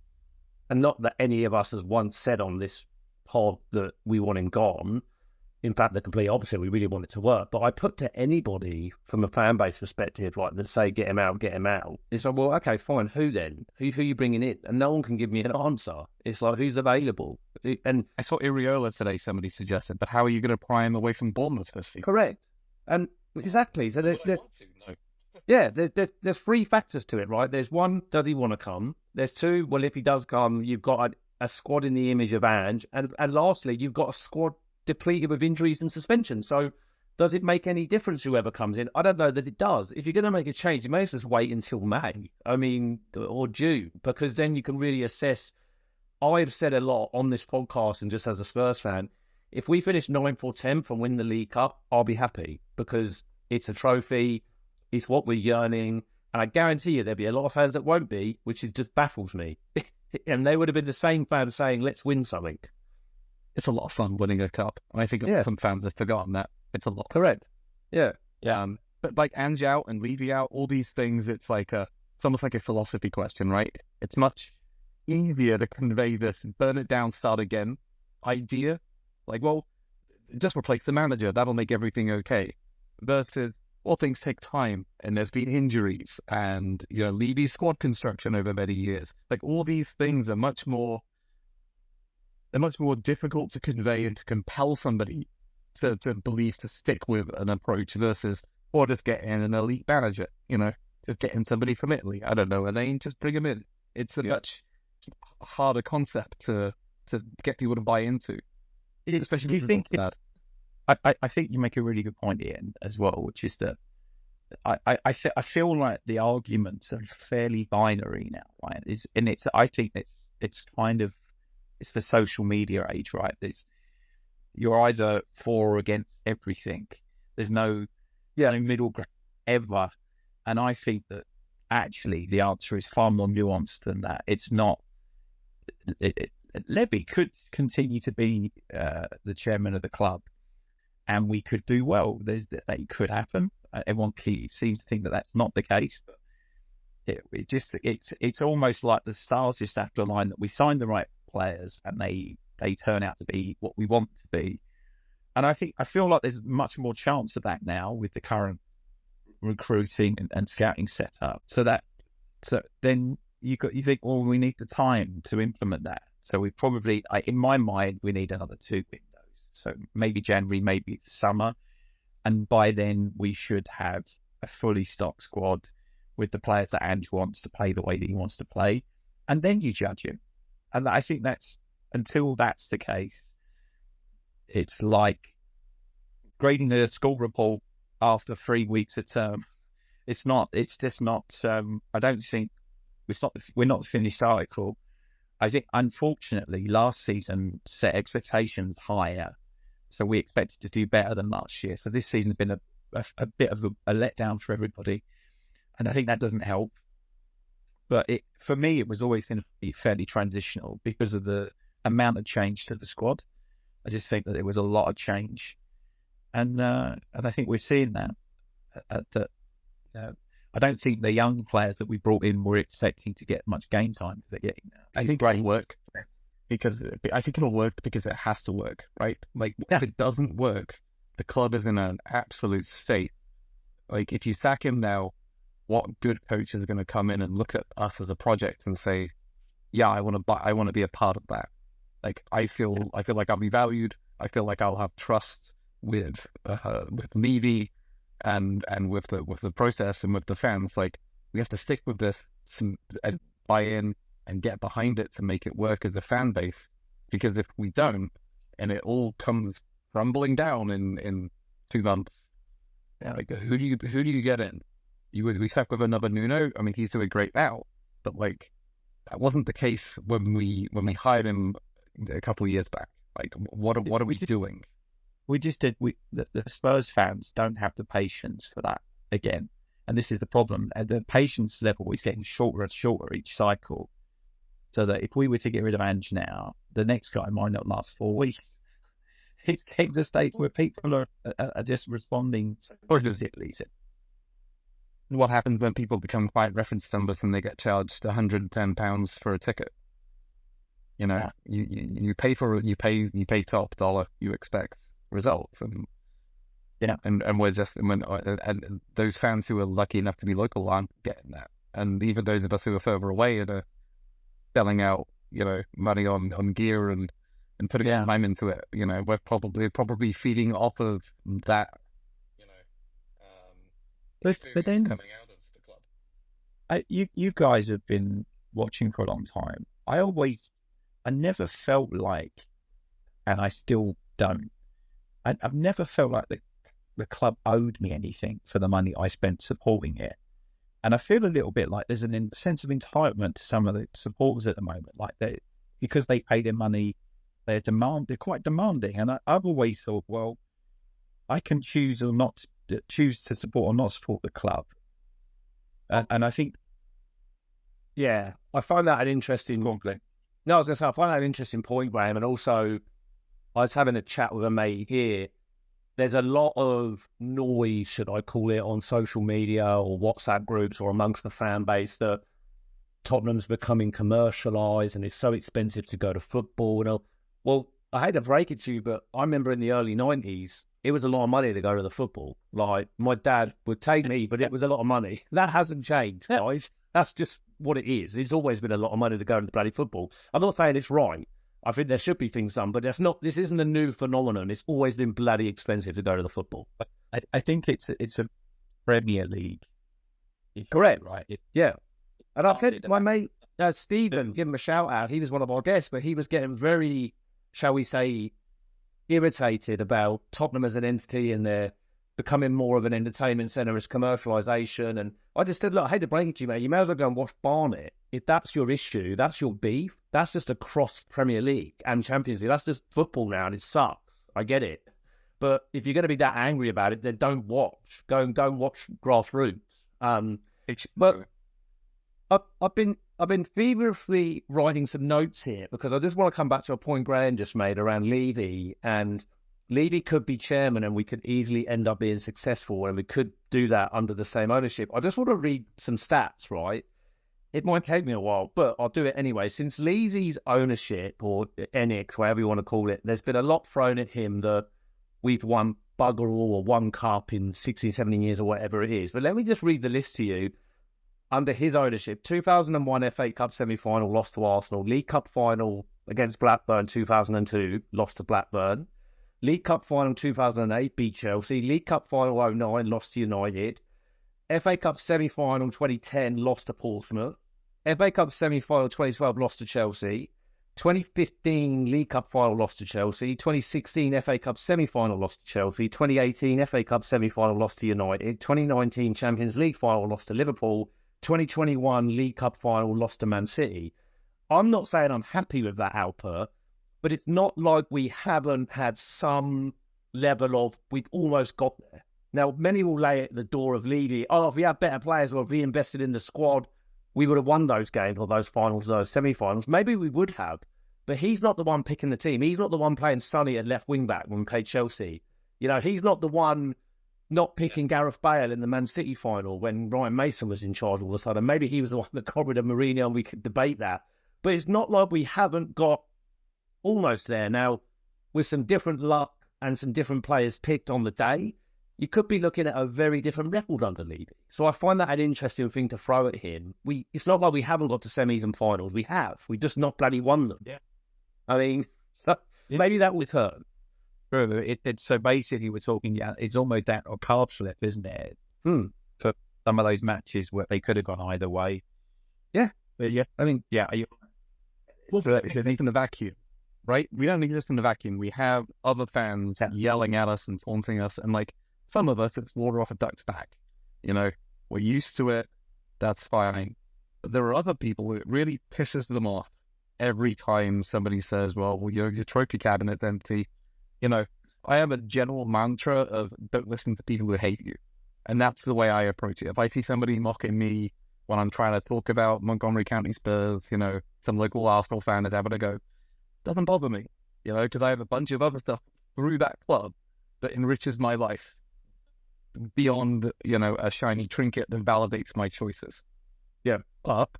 And not that any of us has once said on this pod that we want him gone. In fact, the complete opposite, we really want it to work. But I put to anybody from a fan base perspective, like, let's say, get him out. It's like, well, okay, fine. Who then? Who are you bringing in? And no one can give me an answer. It's like, who's available? And I saw Iriola today, somebody suggested, but how are you going to pry him away from Bournemouth this season? correct. And exactly. So No. yeah, there's 3 factors to it, right? There's 1, does he want to come? There's 2, well, if he does come, you've got a squad in the image of Ange. And lastly, you've got a squad depleted with injuries and suspension. So does it make any difference whoever comes in? I don't know that it does. If you're going to make a change, you may as well wait until May, or June, because then you can really assess. I've said a lot on this podcast, and just as a Spurs fan, if we finish 9th or 10th and win the League Cup, I'll be happy, because it's a trophy, it's what we're yearning, and I guarantee you there'll be a lot of fans that won't be, which just baffles me. And they would have been the same fans saying, let's win something. It's a lot of fun winning a cup. And I think some fans have forgotten that. It's a lot. Correct. Yeah. But like Ange out and Levy out, all these things, it's almost like a philosophy question, right? It's much easier to convey this burn it down, start again idea. Like, well, just replace the manager. That'll make everything okay. Versus, well, things take time and there's been injuries and, Levy's squad construction over many years. Like, all these things are much more difficult to convey and to compel somebody to believe, to stick with an approach versus, or just get in an elite manager, just get in somebody from Italy. I don't know, a name, just bring them in. It's a much harder concept to get people to buy into. Especially if you think that. I think you make a really good point, Ian, as well, which is that I feel like the arguments are fairly binary now, right? I think it's kind of, it's the social media age, right? You're either for or against everything. There's no middle ground ever. And I think that actually the answer is far more nuanced than that. It's not. Levy could continue to be the chairman of the club, and we could do well. That could happen. Everyone seems to think that that's not the case, but it's almost like the stars just have to align that we signed the right players and they turn out to be what we want to be. And I feel like there's much more chance of that now with the current recruiting and scouting setup. So then you think, well, we need the time to implement that. So we probably, in my mind, we need another 2 windows. So maybe January, maybe summer, and by then we should have a fully stocked squad with the players that Ange wants to play the way that he wants to play, and then you judge him. And I think until that's the case, it's like grading a school report after 3 weeks of term. It's just not. I don't think we're not the finished article. I think, unfortunately, last season set expectations higher, so we expected to do better than last year. So this season's been a bit of a letdown for everybody, and I think that doesn't help. But for me, it was always going to be fairly transitional because of the amount of change to the squad. I just think that there was a lot of change, and I think we're seeing that. I don't think the young players that we brought in were expecting to get as much game time as they're getting now. I think it'll work because it has to work, right? Like, if it doesn't work, the club is in an absolute state. Like, if you sack him now, what good coach is going to come in and look at us as a project and say, yeah, I want to be a part of that. Like, I feel like I'll be valued. I feel like I'll have trust with Levy and with the process and with the fans. Like, we have to stick with this and buy in and get behind it to make it work as a fan base. Because if we don't, and it all comes crumbling down in 2 months, like, who do you get in? We stuck with another Nuno. I mean, he's doing great now, but like, that wasn't the case when we hired him a couple of years back. Like, what are we doing? We just did. The Spurs fans don't have the patience for that again, and this is the problem. And the patience level is getting shorter and shorter each cycle. So that if we were to get rid of Ange now, the next guy might not last 4 weeks. It's getting to the stage where people are just responding positively. What happens when people become client reference numbers and they get charged £110 for a ticket? You know, you pay for it. You pay top dollar. You expect results, and we're just and those fans who are lucky enough to be local aren't getting that, and even those of us who are further away and are selling out, money on gear and putting time into it. We're probably feeding off of that. But then coming out of the club. You guys have been watching for a long time. I never felt like, and I still don't, I've never felt like the club owed me anything for the money I spent supporting it. And I feel a little bit like there's a sense of entitlement to some of the supporters at the moment, like because they pay their money, they're quite demanding. And I've always thought, well, I can choose to support or not support the club. And I think... Yeah, I find that an interesting... No, I was going to say, I find that an interesting point, Graham. And also, I was having a chat with a mate here. There's a lot of noise, should I call it, on social media or WhatsApp groups or amongst the fan base that Tottenham's becoming commercialised and it's so expensive to go to football. And well, I hate to break it to you, but I remember in the early 90s, it was a lot of money to go to the football. Like, my dad would take me, but it was a lot of money. That hasn't changed, guys. That's just what it is. It's always been a lot of money to go to the bloody football. I'm not saying it's right. I think there should be things done, but this isn't a new phenomenon. It's always been bloody expensive to go to the football. I think it's a Premier League issue. Correct. Right? Yeah. And I think my mate, Stephen, give him a shout out. He was one of our guests, but he was getting very, shall we say, irritated about Tottenham as an entity and their becoming more of an entertainment centre as commercialisation. And I just said, look, I hate to break it to you, mate. You may as well go and watch Barnet. If that's your issue, that's your beef. That's just across Premier League and Champions League. That's just football now, and it sucks. I get it. But if you're going to be that angry about it, then don't watch. Go and watch grassroots. But I've been feverishly writing some notes here because I just want to come back to a point Graham just made around Levy. And Levy could be chairman and we could easily end up being successful and we could do that under the same ownership. I just want to read some stats, right? It might take me a while, but I'll do it anyway. Since Leesy's ownership, or NX, whatever you want to call it, there's been a lot thrown at him that we've won bugger all or one cup in 16, 17 years or whatever it is. But let me just read the list to you. Under his ownership, 2001 FA Cup semi-final, lost to Arsenal. League Cup final against Blackburn, 2002, lost to Blackburn. League Cup final 2008, beat Chelsea. League Cup final 09, lost to United. FA Cup semi-final 2010, lost to Portsmouth. FA Cup semi-final 2012, lost to Chelsea. 2015 League Cup final, lost to Chelsea. 2016 FA Cup semi-final, lost to Chelsea. 2018 FA Cup semi-final, lost to United. 2019 Champions League final, lost to Liverpool. 2021 League Cup final, lost to Man City. I'm not saying I'm happy with that output, but it's not like we haven't had some level of, we've almost got there. Now, many will lay it at the door of Levy. Oh, if we had better players or if we invested in the squad, we would have won those games or those finals or those semi-finals. Maybe we would have, but he's not the one picking the team. He's not the one playing Sonny at left wing-back when we played Chelsea. You know, he's not the one not picking Gareth Bale in the Man City final when Ryan Mason was in charge all of a sudden. Maybe he was the one that copied Mourinho and we could debate that. But it's not like we haven't got almost there. Now, with some different luck and some different players picked on the day, you could be looking at a very different record under Levy. So I find that an interesting thing to throw at him. It's not like we haven't got to semis and finals. We have. We just not bloody won them. Yeah. I mean, maybe that will turn. So basically, we're talking. Yeah, it's almost that or card flip, isn't it? For some of those matches where they could have gone either way. Yeah, but yeah. I mean, yeah. Well, it's in the vacuum, right? We don't exist in the vacuum. We have other fans yelling at us and taunting us, and like some of us, it's water off a duck's back. You know, we're used to it. That's fine. But there are other people it really pisses them off every time somebody says, "Well, your trophy cabinet's empty." You know, I have a general mantra of don't listen to people who hate you. And that's the way I approach it. If I see somebody mocking me when I'm trying to talk about Montgomery County Spurs, you know, some local Arsenal fan is having to go, doesn't bother me, you know, because I have a bunch of other stuff through that club that enriches my life beyond, you know, a shiny trinket that validates my choices. Yeah. But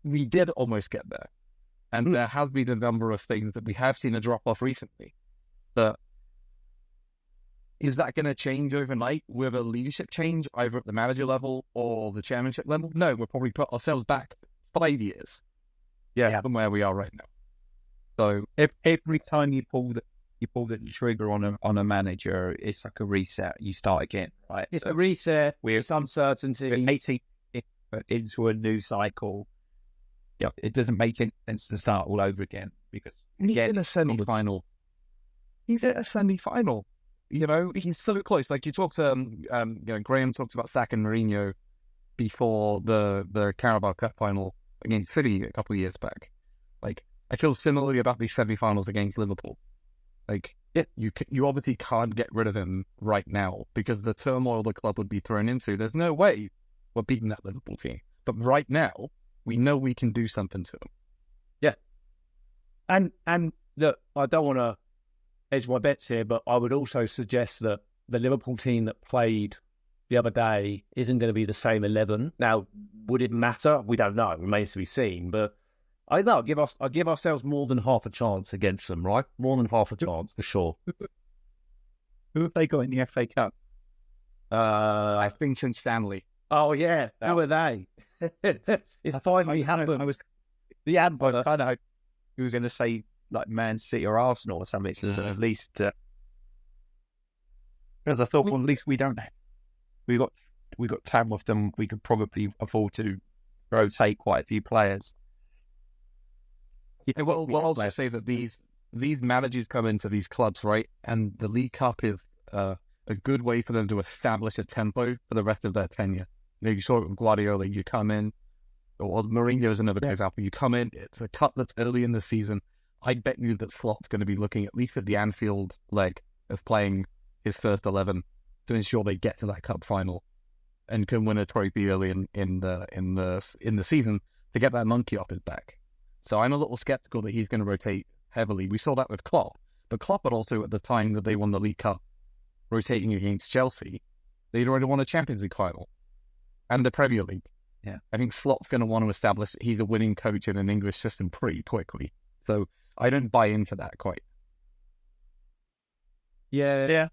we did almost get there. And there has been a number of things that we have seen a drop-off recently. But is that going to change overnight with a leadership change, either at the manager level or the chairmanship level? No, we'll probably put ourselves back 5 years from where we are right now. So every time you pull the trigger on a manager, it's like a reset. You start again, right? It's a reset. It's uncertainty. We're 18 into a new cycle. Yeah, it doesn't make any sense to start all over again because he's in a semi-final. He's at a semi-final. You know, he's so close. Like you talked to, you know, Graham talked about sacking Mourinho before the Carabao Cup final against City a couple of years back. Like I feel similarly about these semi-finals against Liverpool. Like you obviously can't get rid of him right now because the turmoil the club would be thrown into. There's no way we're beating that Liverpool team. But right now, we know we can do something to them. Yeah. And look, I don't want to edge my bets here, but I would also suggest that the Liverpool team that played the other day isn't going to be the same 11. Now, would it matter? We don't know. It remains to be seen. But I know I'll give ourselves more than half a chance against them, right? More than half a chance, for sure. Who have they got in the FA Cup? I think St. Stanley. Oh, yeah. Who are they? It's finally happened. I kind of he was going to say like Man City or Arsenal or something. So at least, because I thought, well, at least we don't. We got time with them. We could probably afford to rotate quite a few players. Yeah, well, I'll say that these managers come into these clubs, right, and the League Cup is a good way for them to establish a tempo for the rest of their tenure. You know, you saw it with Guardiola. You come in, or Mourinho is another example. You come in, it's a cup that's early in the season. I bet you that Slot's going to be looking at least at the Anfield leg of playing his first 11 to ensure they get to that cup final and can win a trophy early in the season to get that monkey off his back. So I'm a little skeptical that he's going to rotate heavily. We saw that with Klopp, but Klopp had also at the time that they won the League Cup, rotating against Chelsea, they'd already won a Champions League final and the Premier League. I think Slot's going to want to establish that he's a winning coach in an English system pretty quickly. So I don't buy into that quite. Yeah.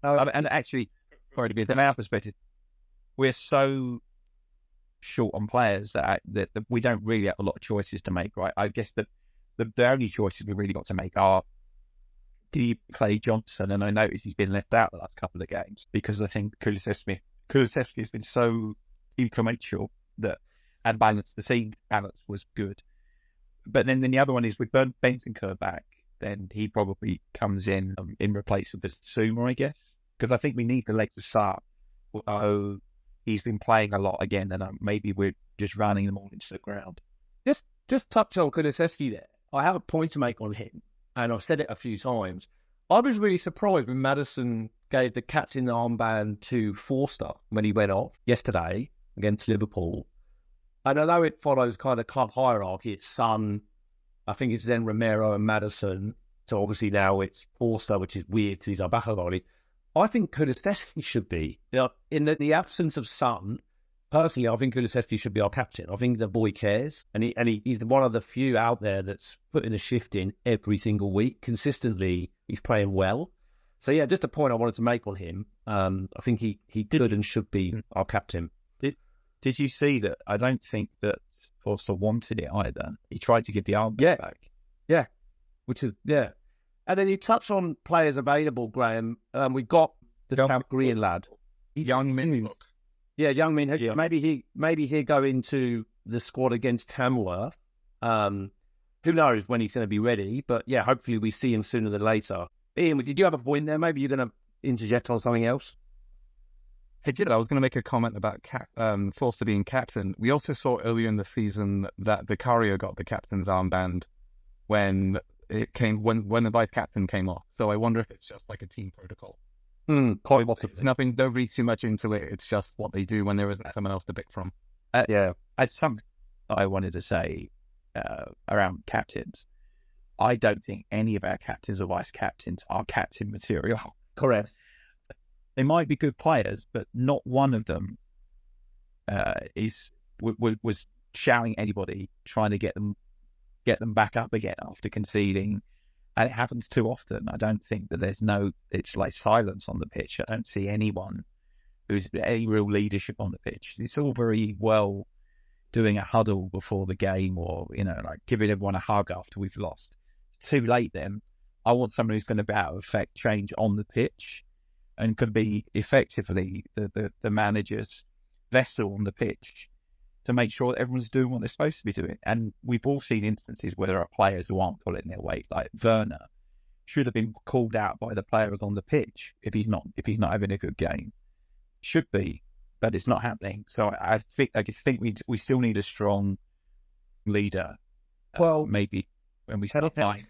And actually, from our perspective, we're so short on players that we don't really have a lot of choices to make, right? I guess that the only choices we've really got to make are, do you play Johnson? And I noticed he's been left out the last couple of games because I think Kulusevski has been so influential and balanced. The team balance was good. But then the other one is with Bentancur back, then he probably comes in replace of Zuma, I guess. Because I think we need the legs of Sarr. So he's been playing a lot again, and maybe we're just running them all into the ground. Just touch on Kulusevski there. I have a point to make on him, and I've said it a few times. I was really surprised when Maddison gave the captain armband to Forster when he went off yesterday against Liverpool. And I know it follows kind of club hierarchy. It's Son, I think it's then Romero and Maddison. So obviously now it's Forster, which is weird because he's our backup goalie. I think Kulusevski should be, in the absence of Son. Personally, I think Kulusevski should be our captain. I think the boy cares, and he's one of the few out there that's putting a shift in every single week consistently. He's playing well. So yeah, just a point I wanted to make on him. I think he could and should be our captain. Did you see that? I don't think that Forster wanted it either. He tried to give the arm back. Yeah, And then you touch on players available, Graham. We've got the South Korean lad, Young Min. Yeah, Young Min. Yeah. Maybe he'll go into the squad against Tamworth. Who knows when he's going to be ready? But yeah, hopefully we see him sooner than later. Ian, did you have a point there? Maybe you're going to interject on something else. I did. I was going to make a comment about Forster being captain. We also saw earlier in the season that Vicario got the captain's armband when the vice captain came off. So I wonder if it's just like a team protocol. It's nothing. Don't read too much into it. It's just what they do when there isn't someone else to pick from. Something I wanted to say around captains. I don't think any of our captains or vice captains are captain material. Correct. They might be good players, but not one of them was shouting at anybody, trying to get them back up again after conceding. And it happens too often. I don't think that it's like silence on the pitch. I don't see anyone who's any real leadership on the pitch. It's all very well doing a huddle before the game or, like giving everyone a hug after we've lost. It's too late then. I want someone who's going to be able to affect change on the pitch and could be effectively the manager's vessel on the pitch to make sure that everyone's doing what they're supposed to be doing. And we've all seen instances where there are players who aren't pulling their weight, like Werner should have been called out by the players on the pitch if he's not having a good game. Should be, but it's not happening. So I think we still need a strong leader. Well, maybe when we start playing.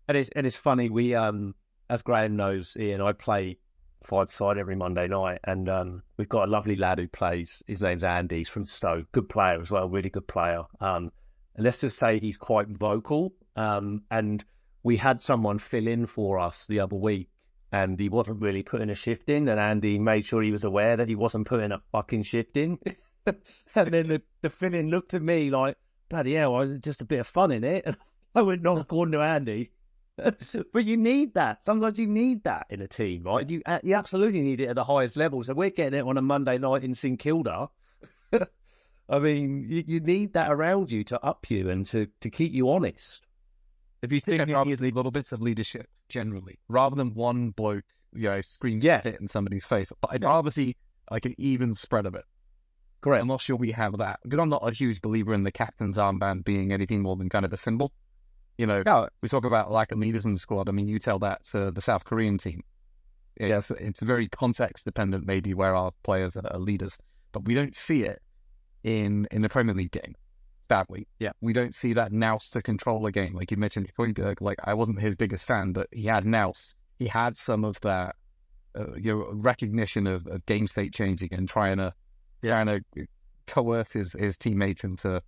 And it's funny, we as Graham knows, Ian, I play 5-side every Monday night, and we've got a lovely lad who plays. His name's Andy. He's from Stoke. Good player as well, really good player. And let's just say he's quite vocal. And we had someone fill in for us the other week, and he wasn't really putting a shift in. And Andy made sure he was aware that he wasn't putting a fucking shift in. And then the fill-in looked at me like, bloody hell, just a bit of fun in it. And I went, not according to Andy. But you need that. Sometimes you need that in a team, right? You absolutely need it at the highest level. So we're getting it on a Monday night in St Kilda. I mean, you need that around you to up you and to keep you honest. If you think probably little bits of leadership generally, rather than one bloke, screaming hit in somebody's face, I'd rather see like an even spread of it. Correct. I'm not sure we have that because I'm not a huge believer in the captain's armband being anything more than kind of a symbol. We talk about lack of leaders in the squad. I mean, you tell that to the South Korean team. It's very context dependent, maybe, where our players are leaders, but we don't see it in the Premier League game. Sadly, we don't see that nous to control a game. Like you mentioned, Højbjerg, like I wasn't his biggest fan, but he had nous. He had some of that, recognition of game state changing and trying to coerce his teammates into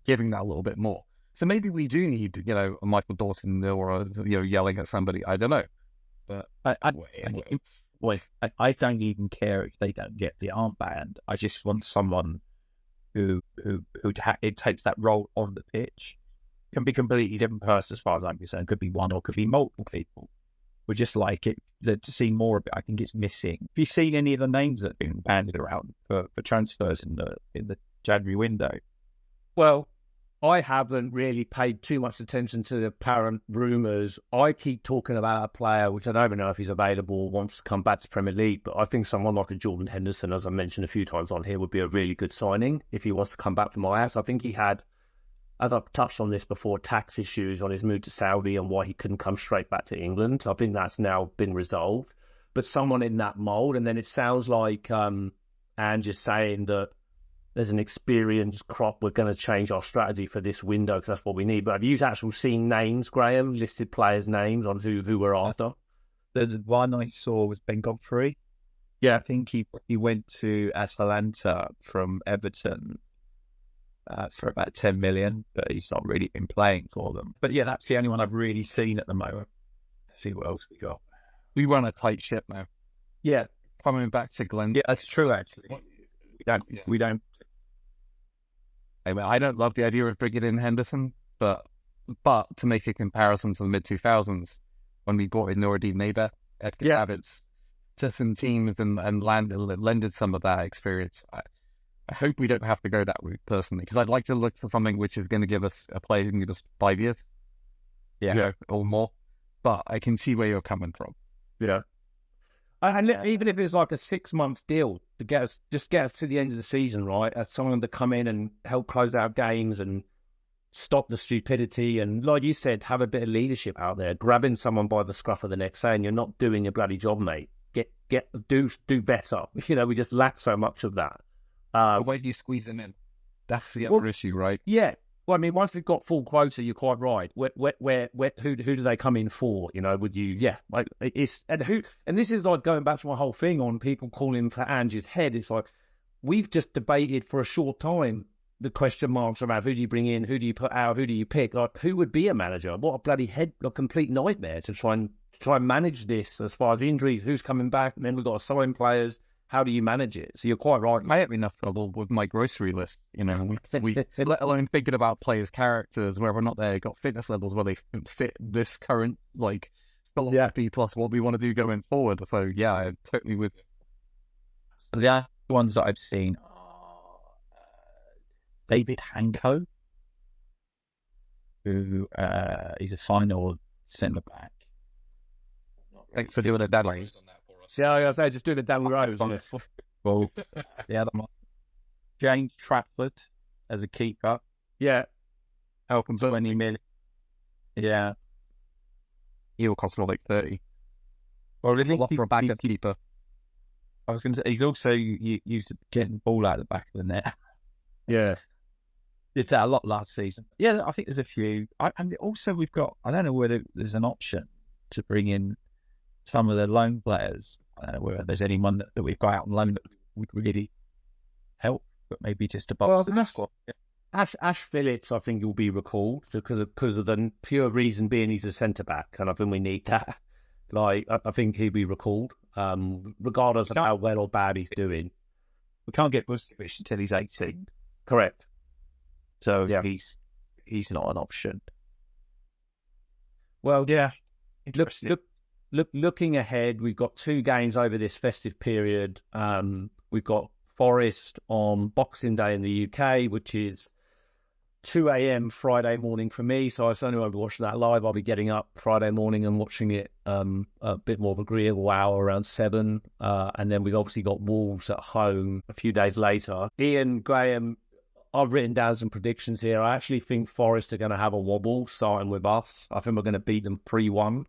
giving that a little bit more. So maybe we do need, a Michael Dawson or yelling at somebody. I don't know, but I don't even care if they don't get the armband. I just want someone who it takes that role on the pitch. Can be completely different person as far as I'm concerned. Could be one or could be multiple people. We just like it to see more of it. I think it's missing. Have you seen any of the names that have been banded around for transfers in the January window? Well, I haven't really paid too much attention to the apparent rumours. I keep talking about a player, which I don't even know if he's available or wants to come back to Premier League, but I think someone like a Jordan Henderson, as I mentioned a few times on here, would be a really good signing if he wants to come back from Ajax. I think he had, as I've touched on this before, tax issues on his move to Saudi and why he couldn't come straight back to England. I think that's now been resolved. But someone in that mould, and then it sounds like Ange is saying that there's an experienced crop. We're going to change our strategy for this window because that's what we need. But have you actually seen names, Graham, listed players' names on who we're after? The one I saw was Ben Godfrey. Yeah, I think he went to Atalanta from Everton for about 10 million, but he's not really been playing for them. But yeah, that's the only one I've really seen at the moment. Let's see what else we got. We run a tight ship now. Yeah. Coming back to Glenn. Yeah, that's true, actually. We don't. I mean, I don't love the idea of bringing in Henderson, but to make a comparison to the mid-2000s, when we brought in Noureddin Neighbour, Edgar Davids, to some teams and lended some of that experience, I hope we don't have to go that route personally, because I'd like to look for something which is going to give us a player who can give us 5 years, or more. But I can see where you're coming from. Yeah. And even if it's like a 6-month deal to get us to the end of the season, right? As someone to come in and help close out games and stop the stupidity, and like you said, have a bit of leadership out there, grabbing someone by the scruff of the neck, saying you're not doing your bloody job, mate. Do better. We just lack so much of that. Where do you squeeze them in? That's the other issue, right? Yeah. Well, I mean, once we've got full quota, you're quite right. Who do they come in for? Would you? Yeah, like and this is like going back to my whole thing on people calling for Ange's head. It's like we've just debated for a short time the question marks around who do you bring in, who do you put out, who do you pick? Like, who would be a manager? What a bloody head, a complete nightmare to try and manage this as far as injuries, who's coming back, and then we've got to sign players. How do you manage it? So you're quite right. I have enough trouble with my grocery list, we let alone thinking about players' characters, whether or not they got fitness levels where they fit this current philosophy plus what we want to do going forward. So yeah, I'm totally with you. The ones that I've seen are David Hanko, who is a final centre back. Thanks for doing a deadline on that. Yeah, I was say just doing a Dan Rose. Well, the other one, James Trafford as a keeper. Yeah, helping 20 million. Yeah, he'll cost more like 30. Well, a lot for a backup keeper. I was going to say he's also used to getting the ball out of the back of the net. Yeah, did that a lot last season. Yeah, I think there's a few. And also we've got. I don't know whether there's an option to bring in some of the loan players. I don't know whether there's anyone that we've got out on loan that would really help, but maybe just a box. Well, squad. Ash Phillips, I think, will be recalled because of the pure reason being he's a centre back, and I think we need that. I think he'll be recalled, regardless of how well or bad he's doing. We can't get Busquets until he's 18. Correct. So yeah, he's not an option. Well, yeah. Looking ahead, we've got 2 games over this festive period. We've got Forest on Boxing Day in the UK, which is 2 a.m. Friday morning for me. So I certainly won't be watching that live. I'll be getting up Friday morning and watching it a bit more of an agreeable hour around 7. And then we've obviously got Wolves at home a few days later. Ian, Graham, I've written down some predictions here. I actually think Forest are going to have a wobble starting with us. I think we're going to beat them 3-1.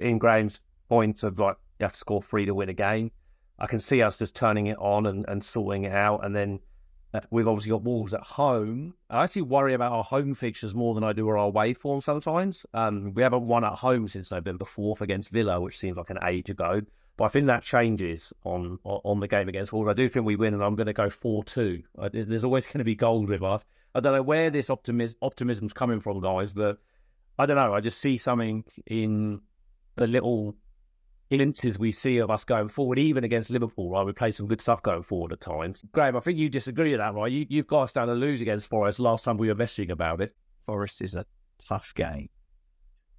In Graham's point of you have to score 3 to win a game, I can see us just turning it on and sorting it out. And then we've obviously got Wolves at home. I actually worry about our home fixtures more than I do our away form sometimes. We haven't won at home since November 4th against Villa, which seems like an age ago. But I think that changes on the game against Wolves. I do think we win, and I'm going to go 4-2. There's always going to be goals with us. I don't know where this optimism's coming from, guys, but I don't know. I just see something in the little glimpses we see of us going forward, even against Liverpool, right? We play some good stuff going forward at times. Graham, I think you disagree with that, right? You've got us down to lose against Forest last time we were messaging about it. Forest is a tough game.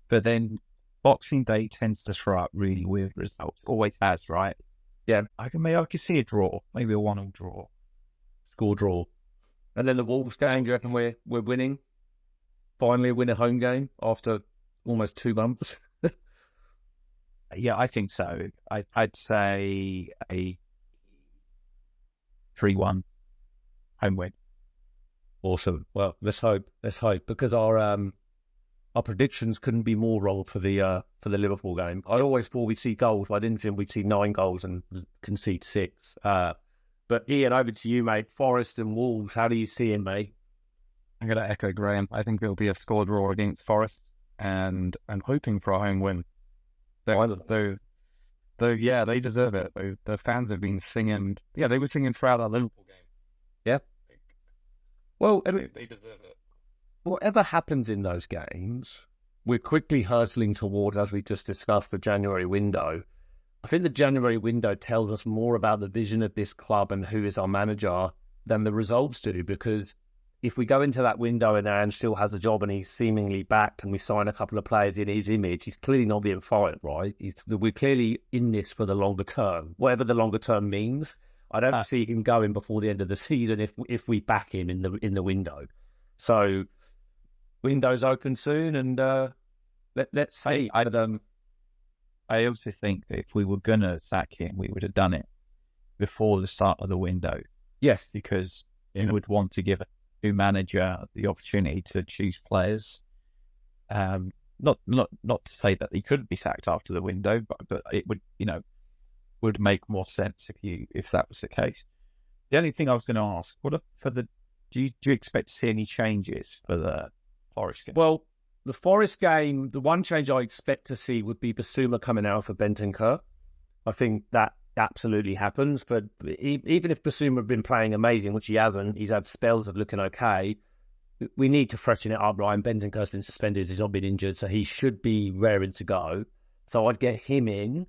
But then Boxing Day tends to throw up really weird results. Always has, right? Yeah. I can see a draw, maybe a 1-1 draw. Score draw. And then the Wolves game, do you reckon we're winning? Finally win a home game after almost 2 months? Yeah, I think so. I'd say a 3-1 home win. Awesome. Well, let's hope, because our predictions couldn't be more wrong for the Liverpool game. I always thought we'd see goals, but I didn't think we'd see 9 goals and concede 6. But Ian, over to you, mate. Forest and Wolves, how do you see it, mate? I'm going to echo Graham. I think it'll be a score draw against Forest, and I'm hoping for a home win. Yeah, they deserve it. The fans have been singing. Yeah, they were singing throughout that Liverpool game. Yeah. Well, they deserve it. Whatever happens in those games, we're quickly hurtling towards, as we just discussed, the January window. I think the January window tells us more about the vision of this club and who is our manager than the results do, because if we go into that window and Aaron still has a job and he's seemingly backed and we sign a couple of players in his image, he's clearly not being fired, right? We're clearly in this for the longer term, whatever the longer term means. I don't see him going before the end of the season if we back him in the window. So window's open soon, and let's see. I also think that if we were going to sack him, we would have done it before the start of the window. Yes, because we would want to give a new manager the opportunity to choose players. Not to say that he couldn't be sacked after the window, but it would make more sense if that was the case. The only thing I was going to ask, do you expect to see any changes for the Forest game? Well, the Forest game, the one change I expect to see would be Basuma coming out for Bentancur. I think that absolutely happens, but even if Basuma had been playing amazing, which he hasn't, he's had spells of looking okay, we need to freshen it up, right? Bentancur's been suspended, he's not been injured, so he should be raring to go. So I'd get him in.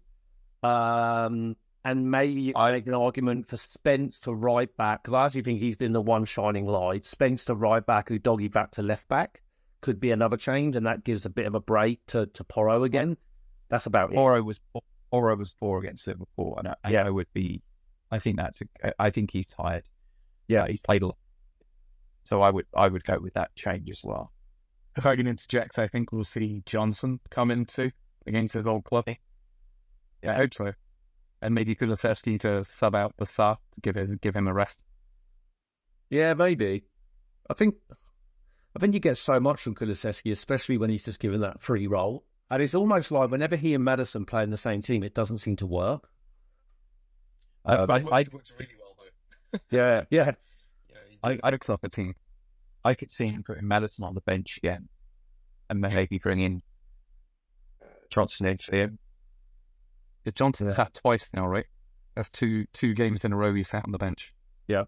And maybe I make an argument for Spence to right back, because I actually think he's been the one shining light. Spence to right back, who doggy back to left back, could be another change, and that gives a bit of a break to Porro again. That's about it. Porro was poor against Liverpool, and I would be. I think he's tired. Yeah, he's played a lot, so I would go with that change as well. If I can interject, I think we'll see Johnson come in too against his old club. Yeah, I hope so. And maybe Kulusevski to sub out the Sa to give him a rest. Yeah, maybe. I think you get so much from Kulusevski, especially when he's just given that free role. And it's almost like whenever he and Maddison play in the same team, it doesn't seem to work. It works really well, though. Yeah. I looks like a team. I could see him putting Maddison on the bench again, and maybe bringing Johnson in for him. Johnson sat twice now, right? That's two games in a row he sat on the bench. Yeah.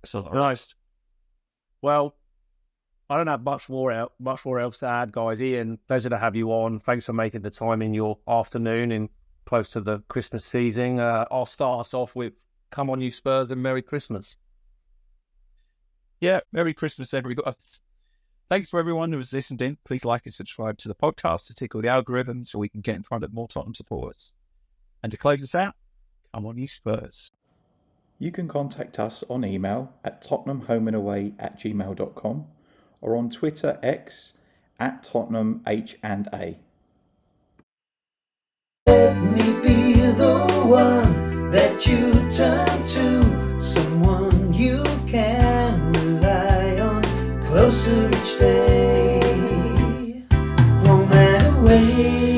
So nice. Well, I don't have much more else to add, guys. Ian, pleasure to have you on. Thanks for making the time in your afternoon and close to the Christmas season. I'll start us off with "Come on, you Spurs" and "Merry Christmas." Yeah, Merry Christmas, everybody. Thanks for everyone who has listened in. Please like and subscribe to the podcast to tickle the algorithm so we can get in front of more Tottenham supporters. And to close us out, come on, you Spurs. You can contact us on email at tottenhamhomeandaway@gmail.com or on Twitter X @TottenhamH&A. Let me be the one that you turn to, someone you can rely on, closer each day, home and away.